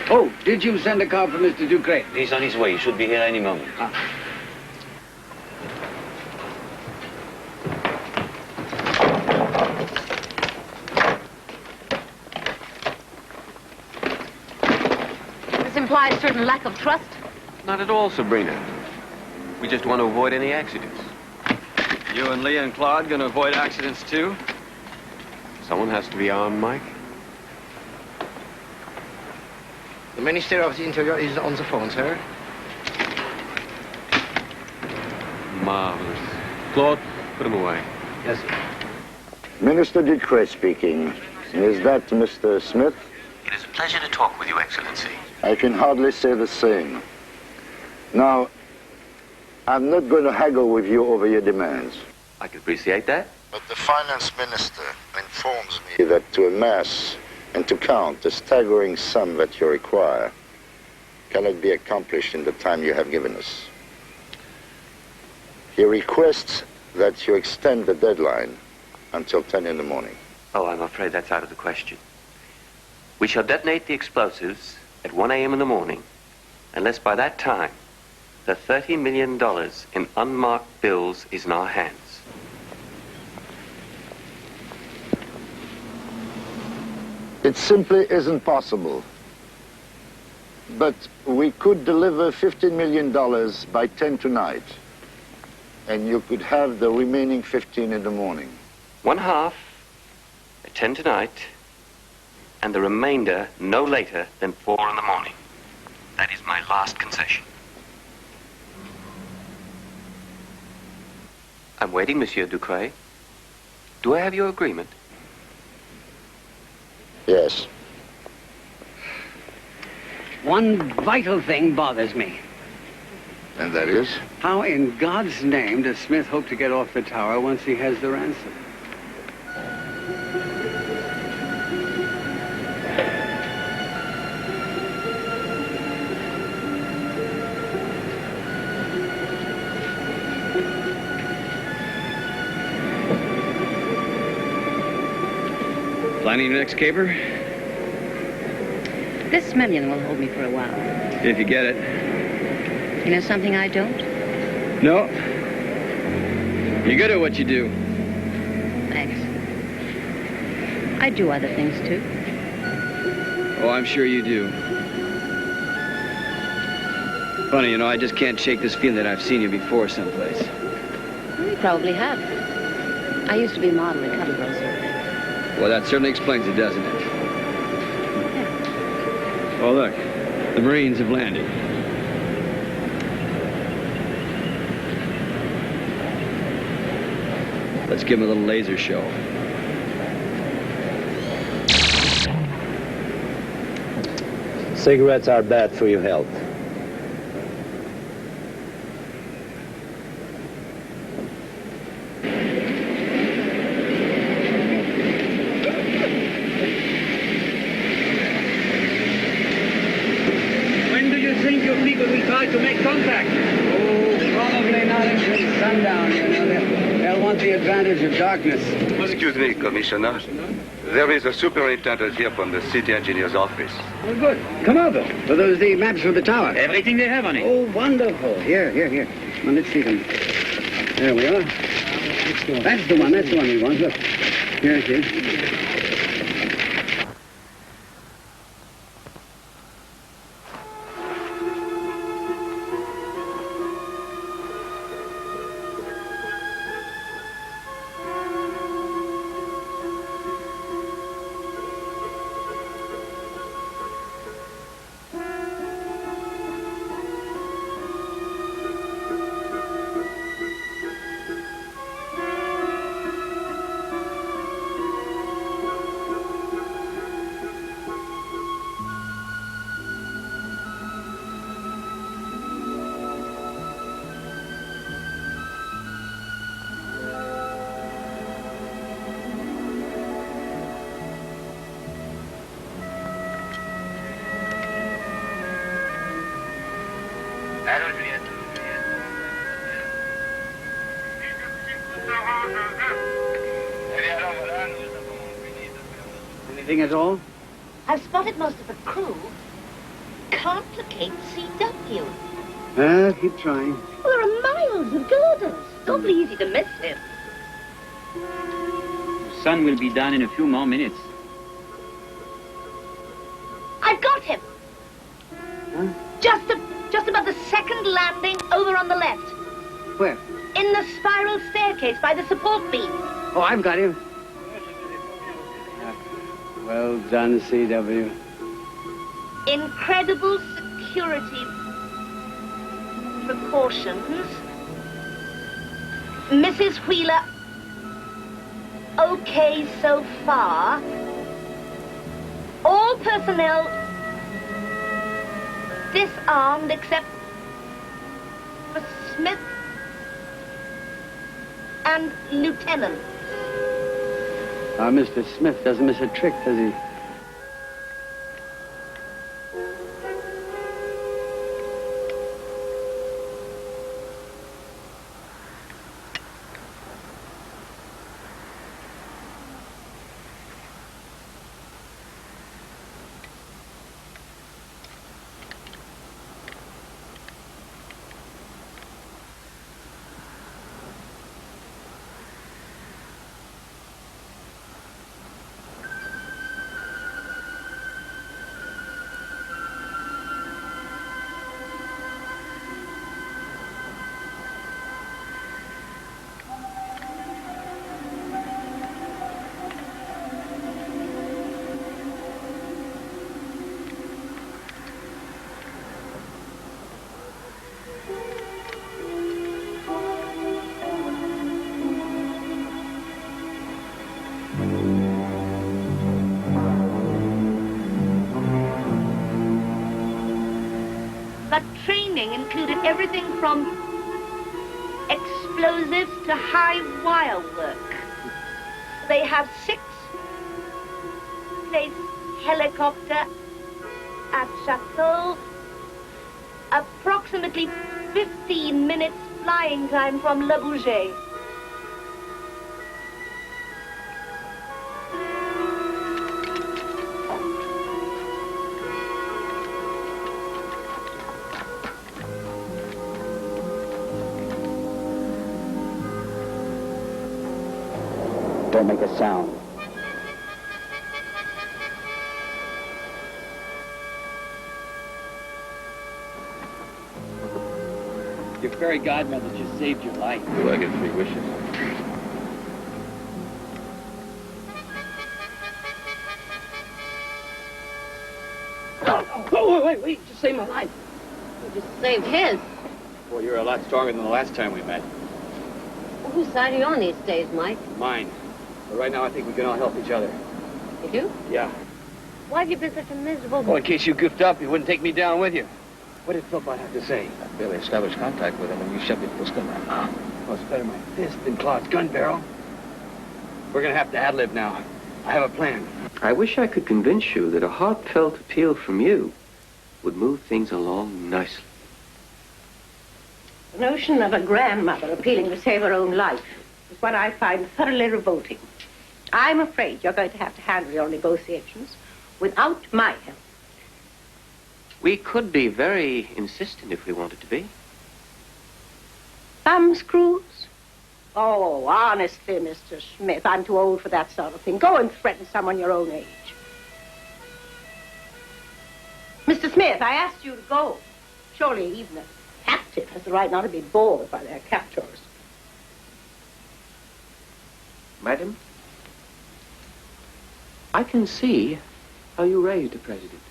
Oh, did you send a car for Mr. Ducret? He's on his way. He should be here any moment. This implies a certain lack of trust. Not at all, Sabrina. We just want to avoid any accidents. You and Leah and Claude gonna avoid accidents too? Someone has to be armed, Mike. The Minister of the Interior is on the phone, sir. Marvelous. Claude, put him away. Yes, sir. Minister Ducret speaking. Is that Mr. Smith? It is a pleasure to talk with you, Excellency. I can hardly say the same. Now, I'm not going to haggle with you over your demands. I can appreciate that. But the finance minister informs me that to amass And to count the staggering sum that you require cannot be accomplished in the time you have given us. He requests that you extend the deadline until 10 in the morning. Oh, I'm afraid that's out of the question. We shall detonate the explosives at 1 a.m. in the morning, unless by that time the $30 million in unmarked bills is in our hands. It simply isn't possible. But we could deliver $15 million by 10 tonight, and you could have the remaining 15 in the morning. One half at 10 tonight, and the remainder no later than 4 in the morning. That is my last concession. I'm waiting, Monsieur Ducret. Do I have your agreement? Yes. One vital thing bothers me. And that is? How in God's name does Smith hope to get off the tower once he has the ransom? Planning your next caper? This million will hold me for a while. If you get it. You know something I don't? No. You're good at what you do. Thanks. I do other things, too. Oh, I'm sure you do. Funny, you know, I just can't shake this feeling that I've seen you before someplace. Well, you probably have. I used to be a model at Cuttle Girl Survey. Well, that certainly explains it, doesn't it? Oh, look. The Marines have landed. Let's give them a little laser show. Cigarettes are bad for your health. When do you think your people will try to make contact? Oh, probably not until sundown, you know. They'll want the advantage of darkness. Excuse me, Commissioner. There is a superintendent here from the city engineer's office. Oh, good. Come over. Are those the maps for the tower? Everything they have on it. Oh, wonderful. Here. Well, let's see them. There we are. That's the one we want. Look. Here it is. Anything at all? I've spotted most of the crew. Can't locate CW. Keep trying. Well, there are miles of girders. It's awfully easy to miss him. The sun will be down in a few more minutes. I've got him. Huh? Just above the second landing over on the left. Where? In the spiral staircase by the support beam. Oh, I've got him. Well done, CW. Incredible security precautions. Mrs. Wheeler, okay so far. All personnel disarmed except for Smith and Lieutenant. Mr. Smith doesn't miss a trick, does he? training included everything from explosives to high wire work. They have 6-place helicopter at Chateau, approximately 15 minutes flying time from Le Bourget. Don't make a sound. Your fairy godmother just saved your life. Do I get 3 wishes? Oh, wait, just saved my life. You just saved his. Boy, you're a lot stronger than the last time we met. Well, whose side are you on these days, Mike? Mine. But right now, I think we can all help each other. You do? Yeah. Why have you been such a miserable... Well, in case you goofed up, you wouldn't take me down with you. What did Philpott have to say? I barely established contact with him when you shoved me to the stomach. Well, it's better my fist than Claude's gun barrel. We're gonna have to ad-lib now. I have a plan. I wish I could convince you that a heartfelt appeal from you would move things along nicely. The notion of a grandmother appealing to save her own life is what I find thoroughly revolting. I'm afraid you're going to have to handle your negotiations without my help. We could be very insistent if we wanted to be. Thumbscrews? Oh, honestly, Mr. Smith, I'm too old for that sort of thing. Go and threaten someone your own age. Mr. Smith, I asked you to go. Surely even a captive has the right not to be bored by their captors. Madam, I can see how you raised the president.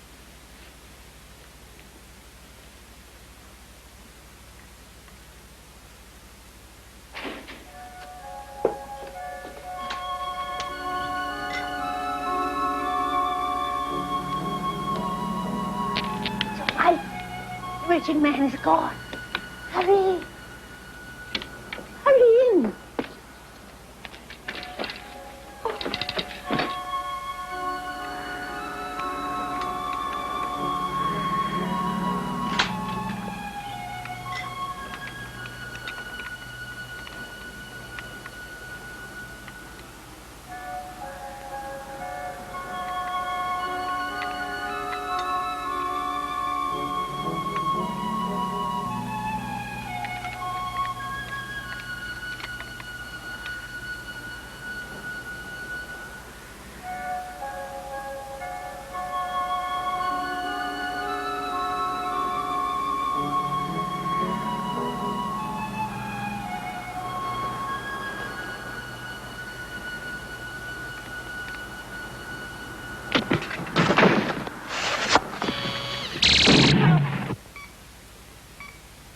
The wretched man is gone. Hurry. Hurry in.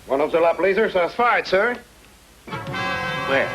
One of the lap lasers has fired, sir. Where?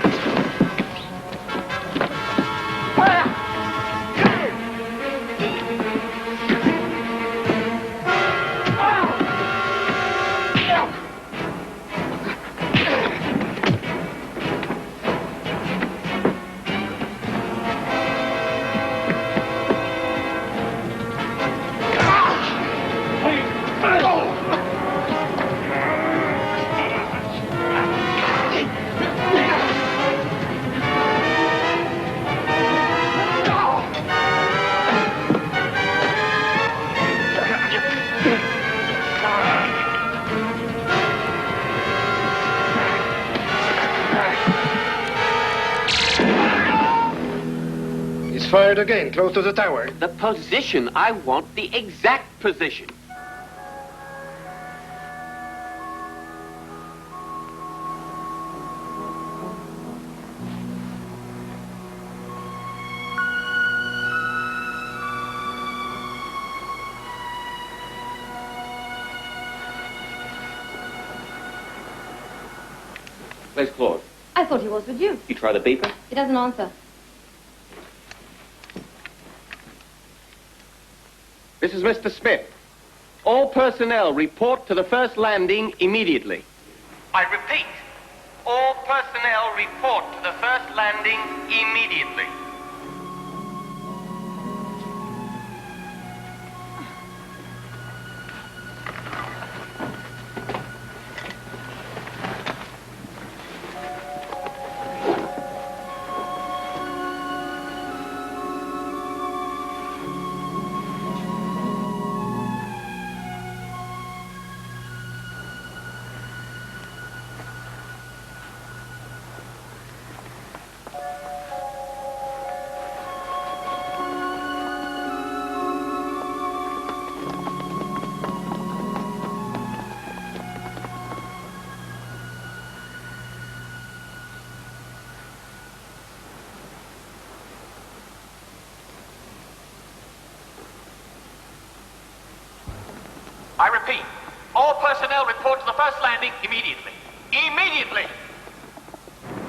He's fired again, close to the tower. The position. I want the exact position. Where's Claude? I thought he was with you. You try the beeper? He doesn't answer. This is Mr. Smith. all personnel report to the first landing immediately. I repeat, all personnel report to the first landing immediately. I repeat, all personnel report to the first landing immediately. Immediately!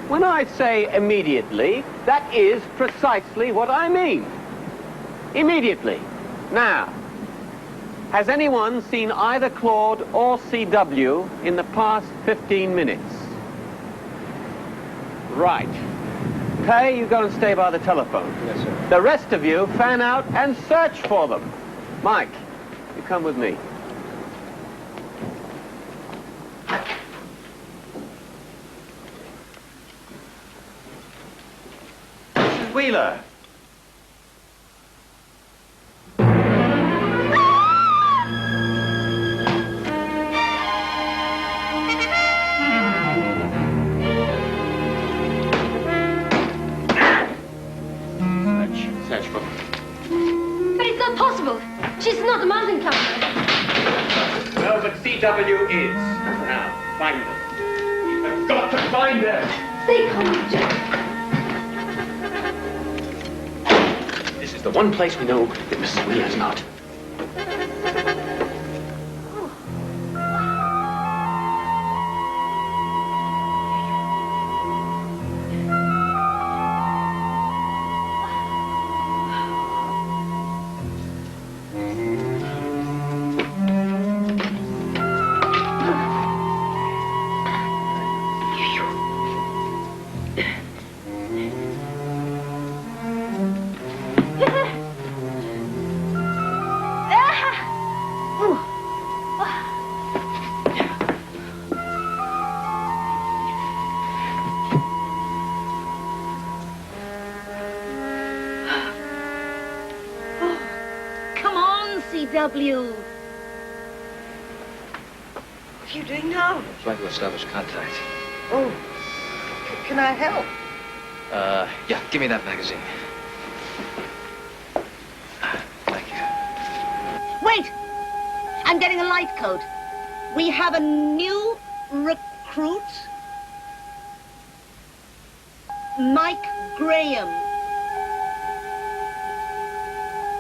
When I say immediately, that is precisely what I mean. Immediately. Now, has anyone seen either Claude or CW in the past 15 minutes? Right. Kay, you go and stay by the telephone. Yes, sir. The rest of you fan out and search for them. Mike, you come with me. Mrs. Wheeler. Search for her. But it's not possible. She's not a mountain climber. No, but CW is. Now, find them. You've got to find them. Stay calm, Jack. This is the one place we know that Mrs. Wheeler's not. Come on, CW. What are you doing now? Trying to establish contact. Oh, can I help? Yeah, give me that magazine. Wait! I'm getting a light code. We have a new recruit. Mike Graham.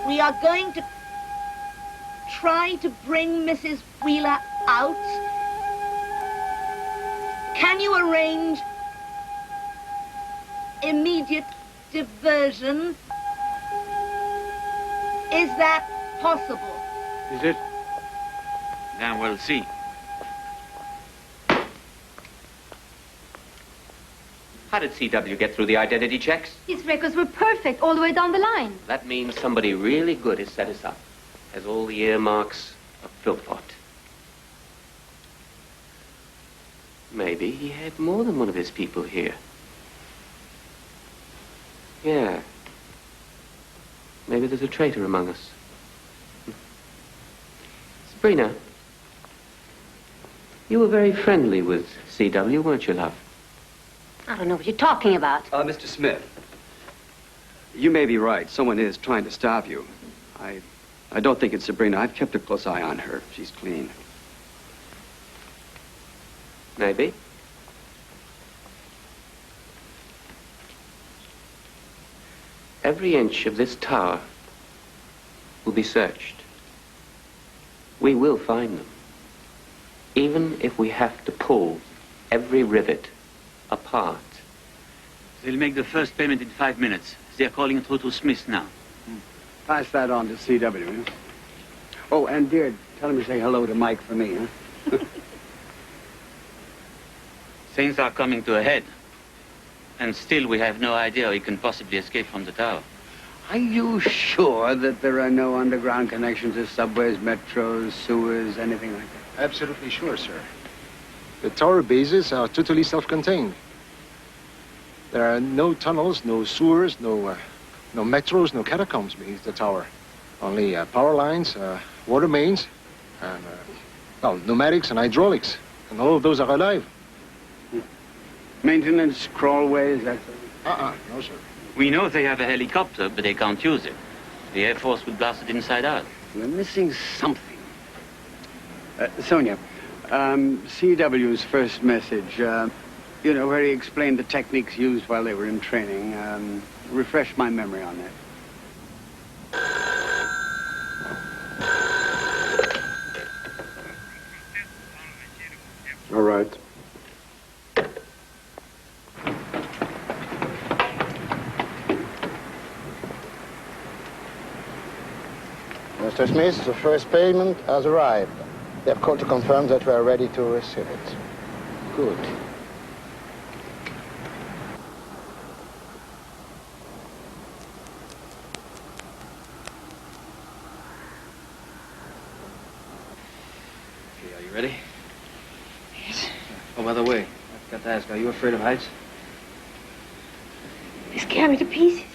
We are going to try to bring Mrs. Wheeler out. Can you arrange immediate diversion? Is that possible? Is it? Then we'll see. How did CW get through the identity checks? His records were perfect all the way down the line. That means somebody really good has set us up. Has all the earmarks of Philpott. Maybe he had more than one of his people here. Yeah. Maybe there's a traitor among us. Sabrina, you were very friendly with CW, weren't you, love? I don't know what you're talking about. Mr. Smith, you may be right. Someone is trying to stop you. I don't think it's Sabrina. I've kept a close eye on her. She's clean. Maybe. Every inch of this tower will be searched. We will find them. Even if we have to pull every rivet apart. They'll make the first payment in 5 minutes. They're calling through to Smith now. Pass that on to CW. Oh, and dear, tell him to say hello to Mike for me, huh? Things are coming to a head. And still we have no idea how he can possibly escape from the tower. Are you sure that there are no underground connections to subways, metros, sewers, anything like that? Absolutely sure, sir. The tower bases are totally self-contained. There are no tunnels, no sewers, no metros, no catacombs beneath the tower. Only power lines, water mains, and, pneumatics and hydraulics. And all of those are alive. Maintenance, crawlways, that sort of... No, sir. We know they have a helicopter, but they can't use it. The Air Force would blast it inside out. We're missing something. Sonia, CW's first message, you know, where he explained the techniques used while they were in training. Refresh my memory on that. All right. Mr. Smith, the first payment has arrived. They have called to confirm that we are ready to receive it. Good. Okay, are you ready? Yes. Oh, by the way, I've got to ask, are you afraid of heights? They scare me to pieces.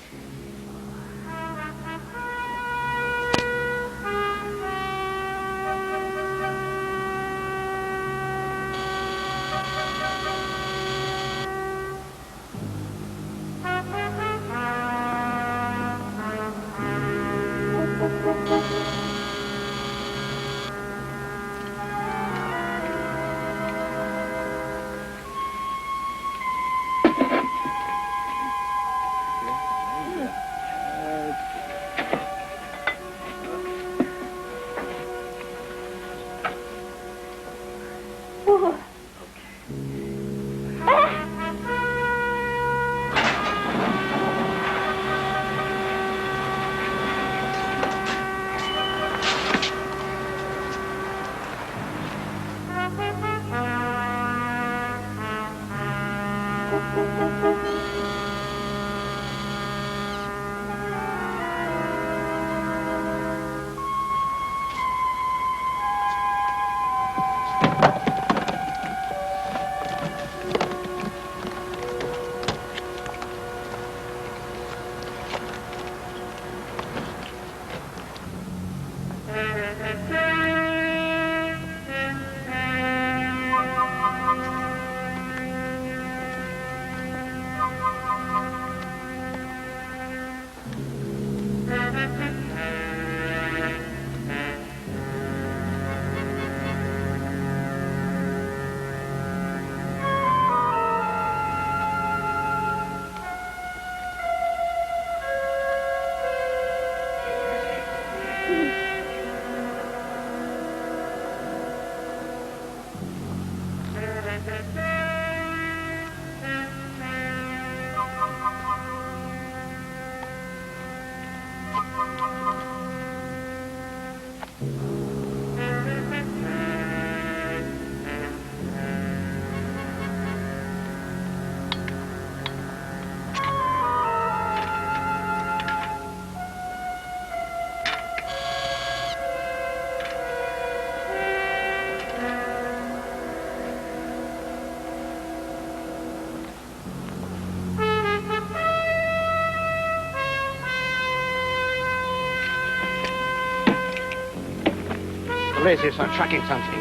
Police are tracking something.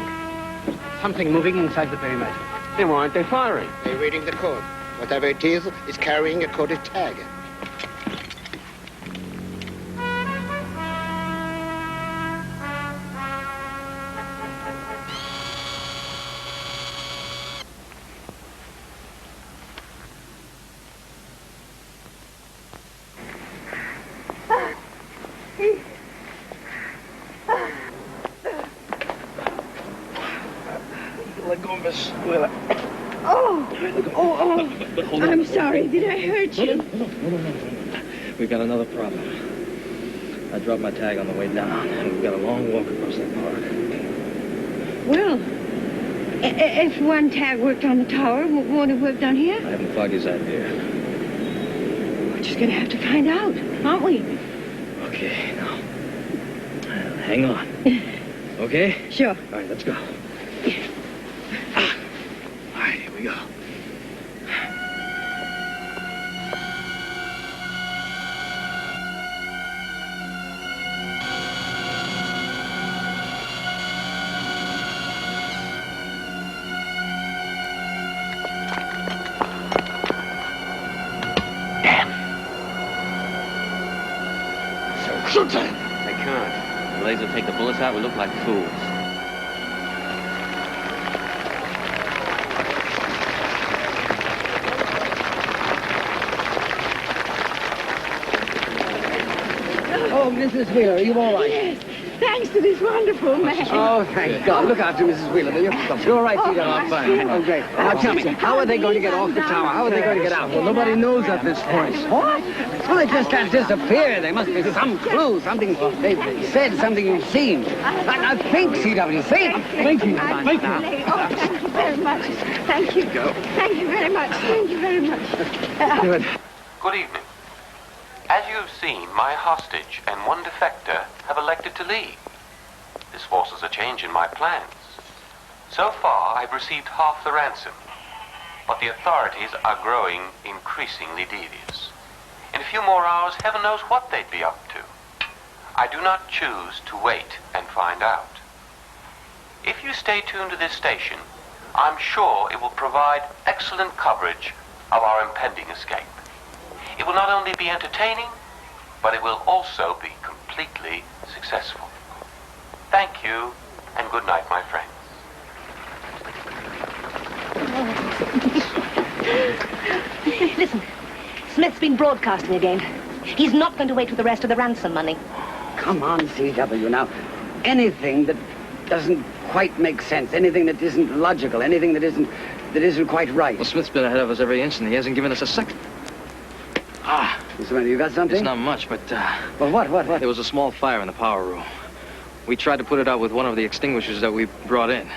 Something moving inside the perimeter. Then why aren't they firing? They're reading the code. Whatever it is carrying a coded tag. I'm sorry. Did I hurt you? No. We've got another problem. I dropped my tag on the way down, and we've got a long walk across that park. Well, if one tag worked on the tower, won't it work down here? I haven't the foggiest idea. We're just gonna have to find out, aren't we? Okay, now. Hang on. Okay? Sure. All right, let's go. All right, here we go. Shoot them! They can't. The laser will take the bullets out. We look like fools. Oh, Mrs. Wheeler, are you all right? Yes. Thanks to this wonderful man. Oh, thank God. Look after Mrs. Wheeler, will you? You're all right, Peter. I'm fine. Oh, great. Now, tell me, how are they going to get off the tower? How are they going to get out? Well, nobody knows at this point. What? Well, they just can't disappear. There must be some clue, something they've said, something you've seen. Now, think, C.W., think. Thank you. Thank you. Oh, thank you very much. Thank you. Thank you very much. Thank you very much. Good. Good evening. As you've seen, my hostage and one defector have elected to leave. This forces a change in my plans. So far, I've received half the ransom, but the authorities are growing increasingly devious. In a few more hours, heaven knows what they'd be up to. I do not choose to wait and find out. If you stay tuned to this station, I'm sure it will provide excellent coverage of our impending escape. It will not only be entertaining, but it will also be completely successful. Thank you, and good night, my friends. Listen, Smith's been broadcasting again. He's not going to wait for the rest of the ransom money. Come on, C.W., now. Anything that doesn't quite make sense, anything that isn't logical, anything that isn't quite right. Well, Smith's been ahead of us every instant. He hasn't given us a second. Mr. Manny, you got something? It's not much, but... Well, what? There was a small fire in the power room. We tried to put it out with one of the extinguishers that we brought in.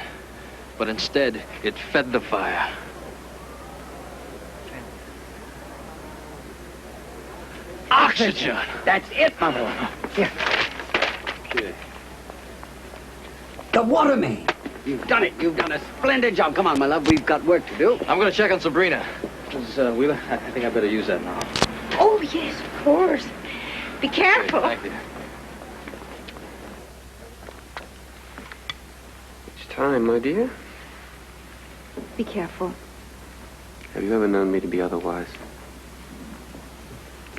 But instead, it fed the fire. Oxygen! That's it, my boy. Here. Okay. The water main. You've done it. You've done a splendid job. Come on, my love. We've got work to do. I'm going to check on Sabrina. Mrs. Wheeler, I think I better use that now. Oh, yes, of course. Be careful. Thank you. It's time, my dear. Be careful. Have you ever known me to be otherwise?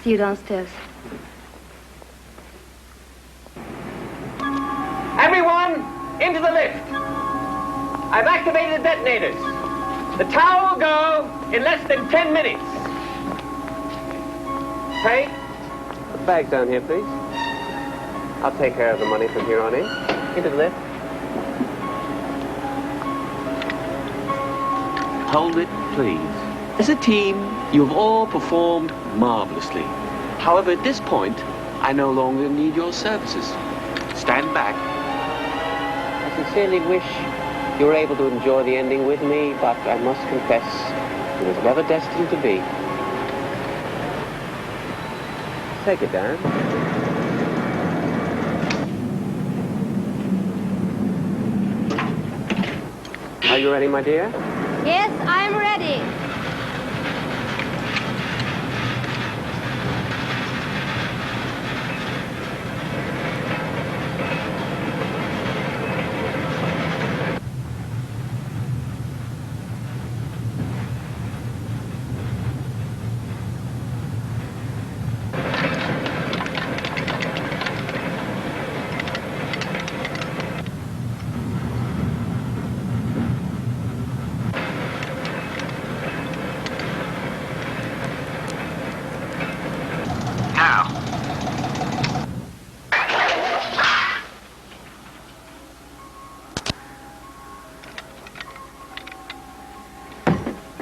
See you downstairs. Everyone, into the lift. I've activated the detonators. The tower will go in less than 10 minutes. Hey, Put the bags down here, please. I'll take care of the money from here on in. Into the lift. hold it, please. As a team, you have all performed marvelously. However, at this point, I no longer need your services. Stand back. I sincerely wish you were able to enjoy the ending with me, but I must confess it was never destined to be. Take it, Dan. Are you ready, my dear? Yes, I'm ready.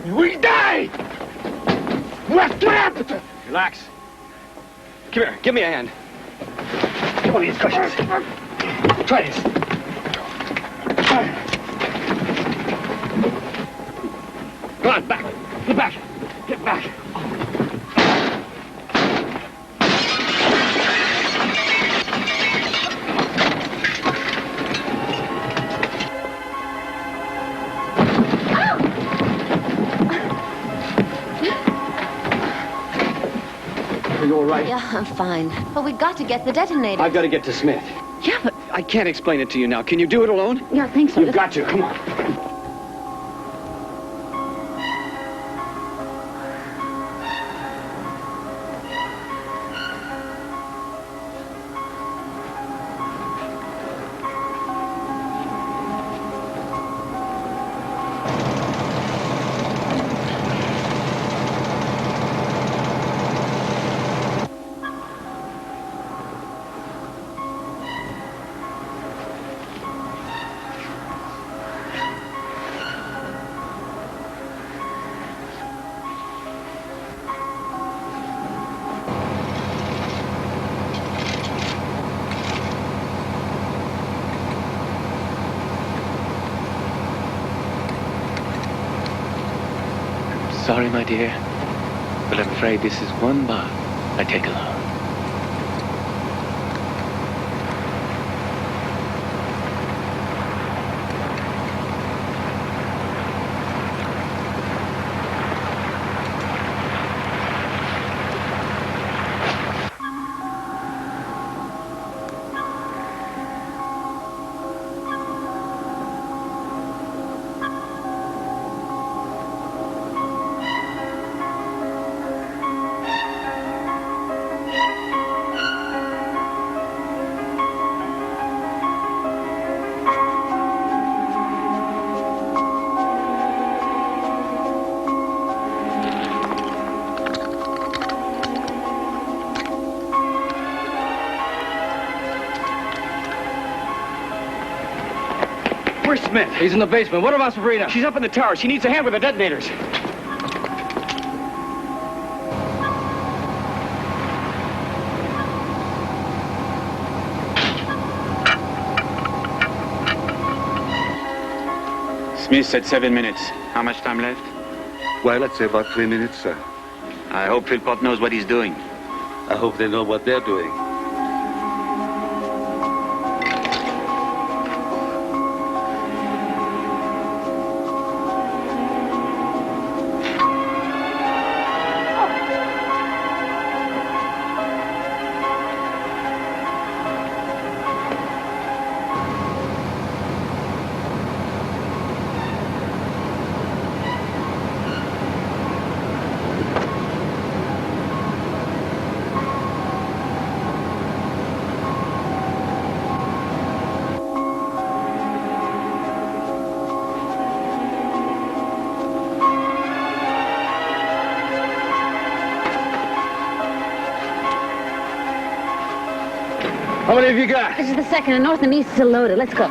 We die! We're trapped! Relax. Come here, give me a hand. Come on, these cushions. Try this. Come on, back. Get back. Get back. Are you all right? Yeah, I'm fine. But we got to get the detonator. I've got to get to Smith. Yeah, but... I can't explain it to you now. Can you do it alone? Yeah, I think so. You've got to. Come on. Sorry, my dear, but I'm afraid this is one bar I take alone. Where's Smith? He's in the basement. What about Sabrina? She's up in the tower. She needs a hand with the detonators. Smith said 7 minutes. How much time left? Well, let's say about 3 minutes, sir. I hope Philpott knows what he's doing. I hope they know what they're doing. How many have you got? This is the second, and north and east still loaded. Let's go.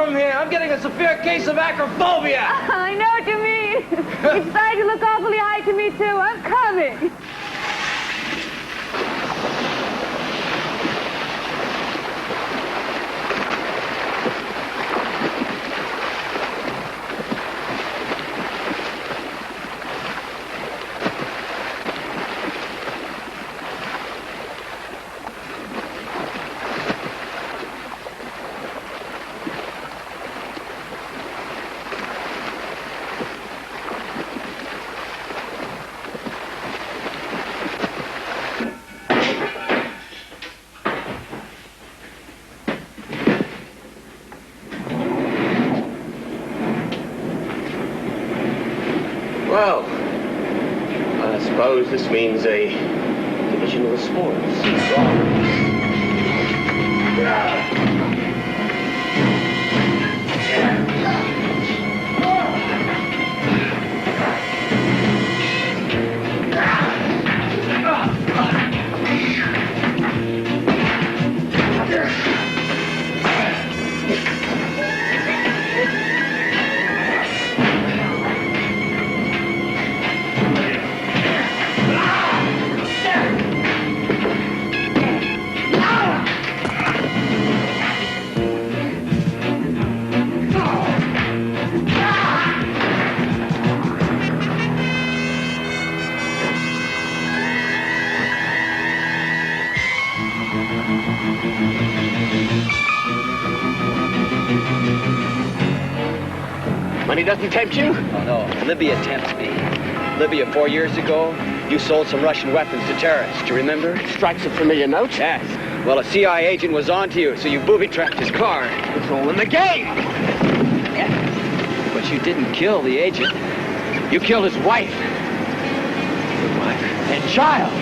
from here. I'm getting a severe case of acrophobia. I know what you mean. It's starting to look awfully high to me, too. I'm coming. Well, I suppose this means a division of the spoils. Money doesn't tempt you? Oh, no. Libya tempts me. Libya, 4 years ago, you sold some Russian weapons to terrorists. Do you remember? Strikes a familiar note? Yes. Well, a CIA agent was on to you, so you booby-trapped his car. It's all in the game. But you didn't kill the agent. You killed his wife. His wife? And child.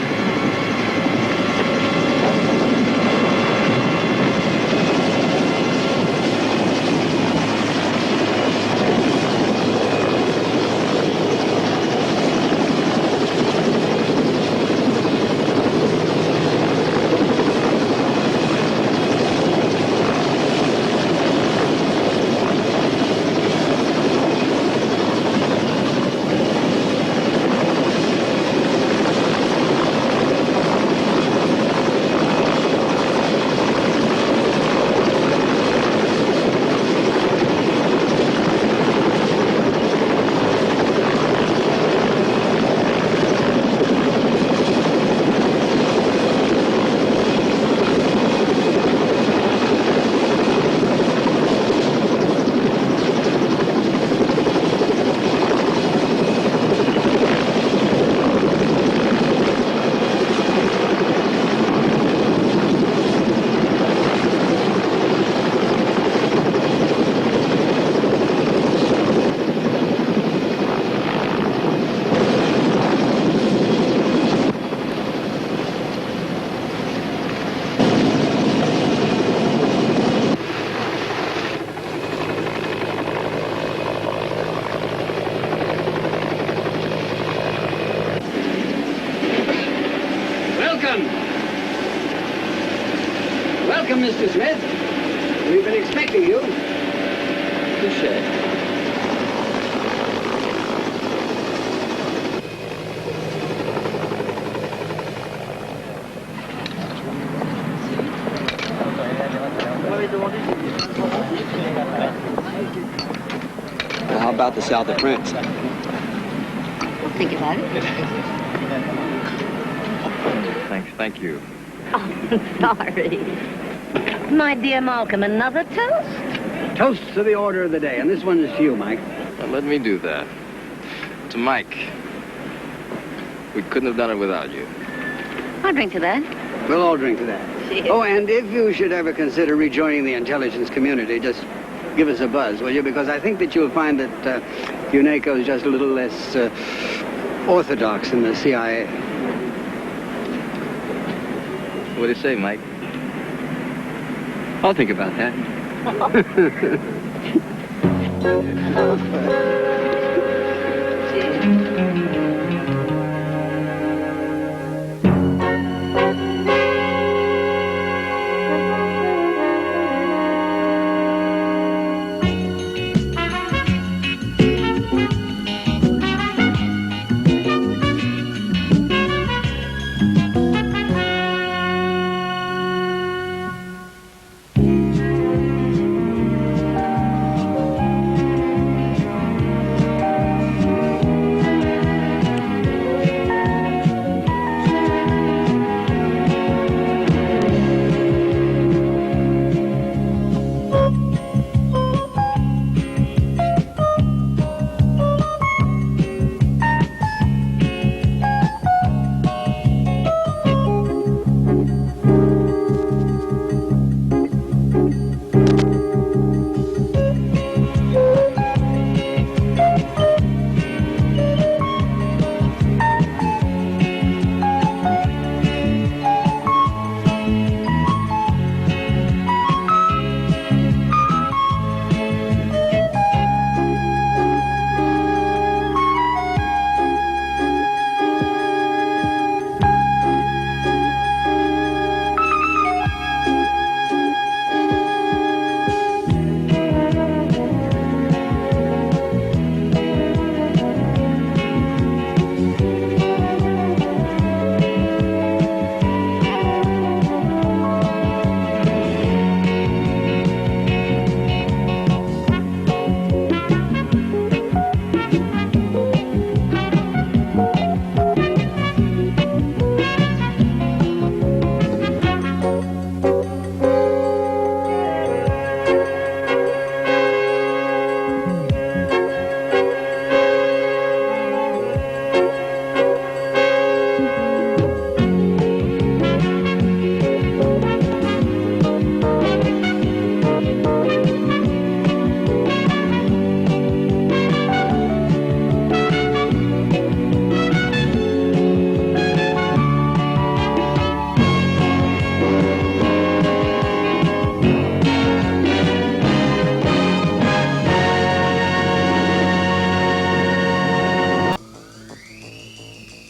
Welcome, Mr. Smith. We've been expecting you. Touche. Well, how about the South of France? We'll think about it. Thank you. Oh, sorry. My dear Malcolm, another toast? Toast to the order of the day, and this one is to you, Mike. Well, let me do that. To Mike. We couldn't have done it without you. I'll drink to that. We'll all drink to that. Cheers. Oh, and if you should ever consider rejoining the intelligence community, just give us a buzz, will you? Because I think that you'll find that UNACO is just a little less orthodox than the CIA. What do you say, Mike? I'll think about that. Cheers.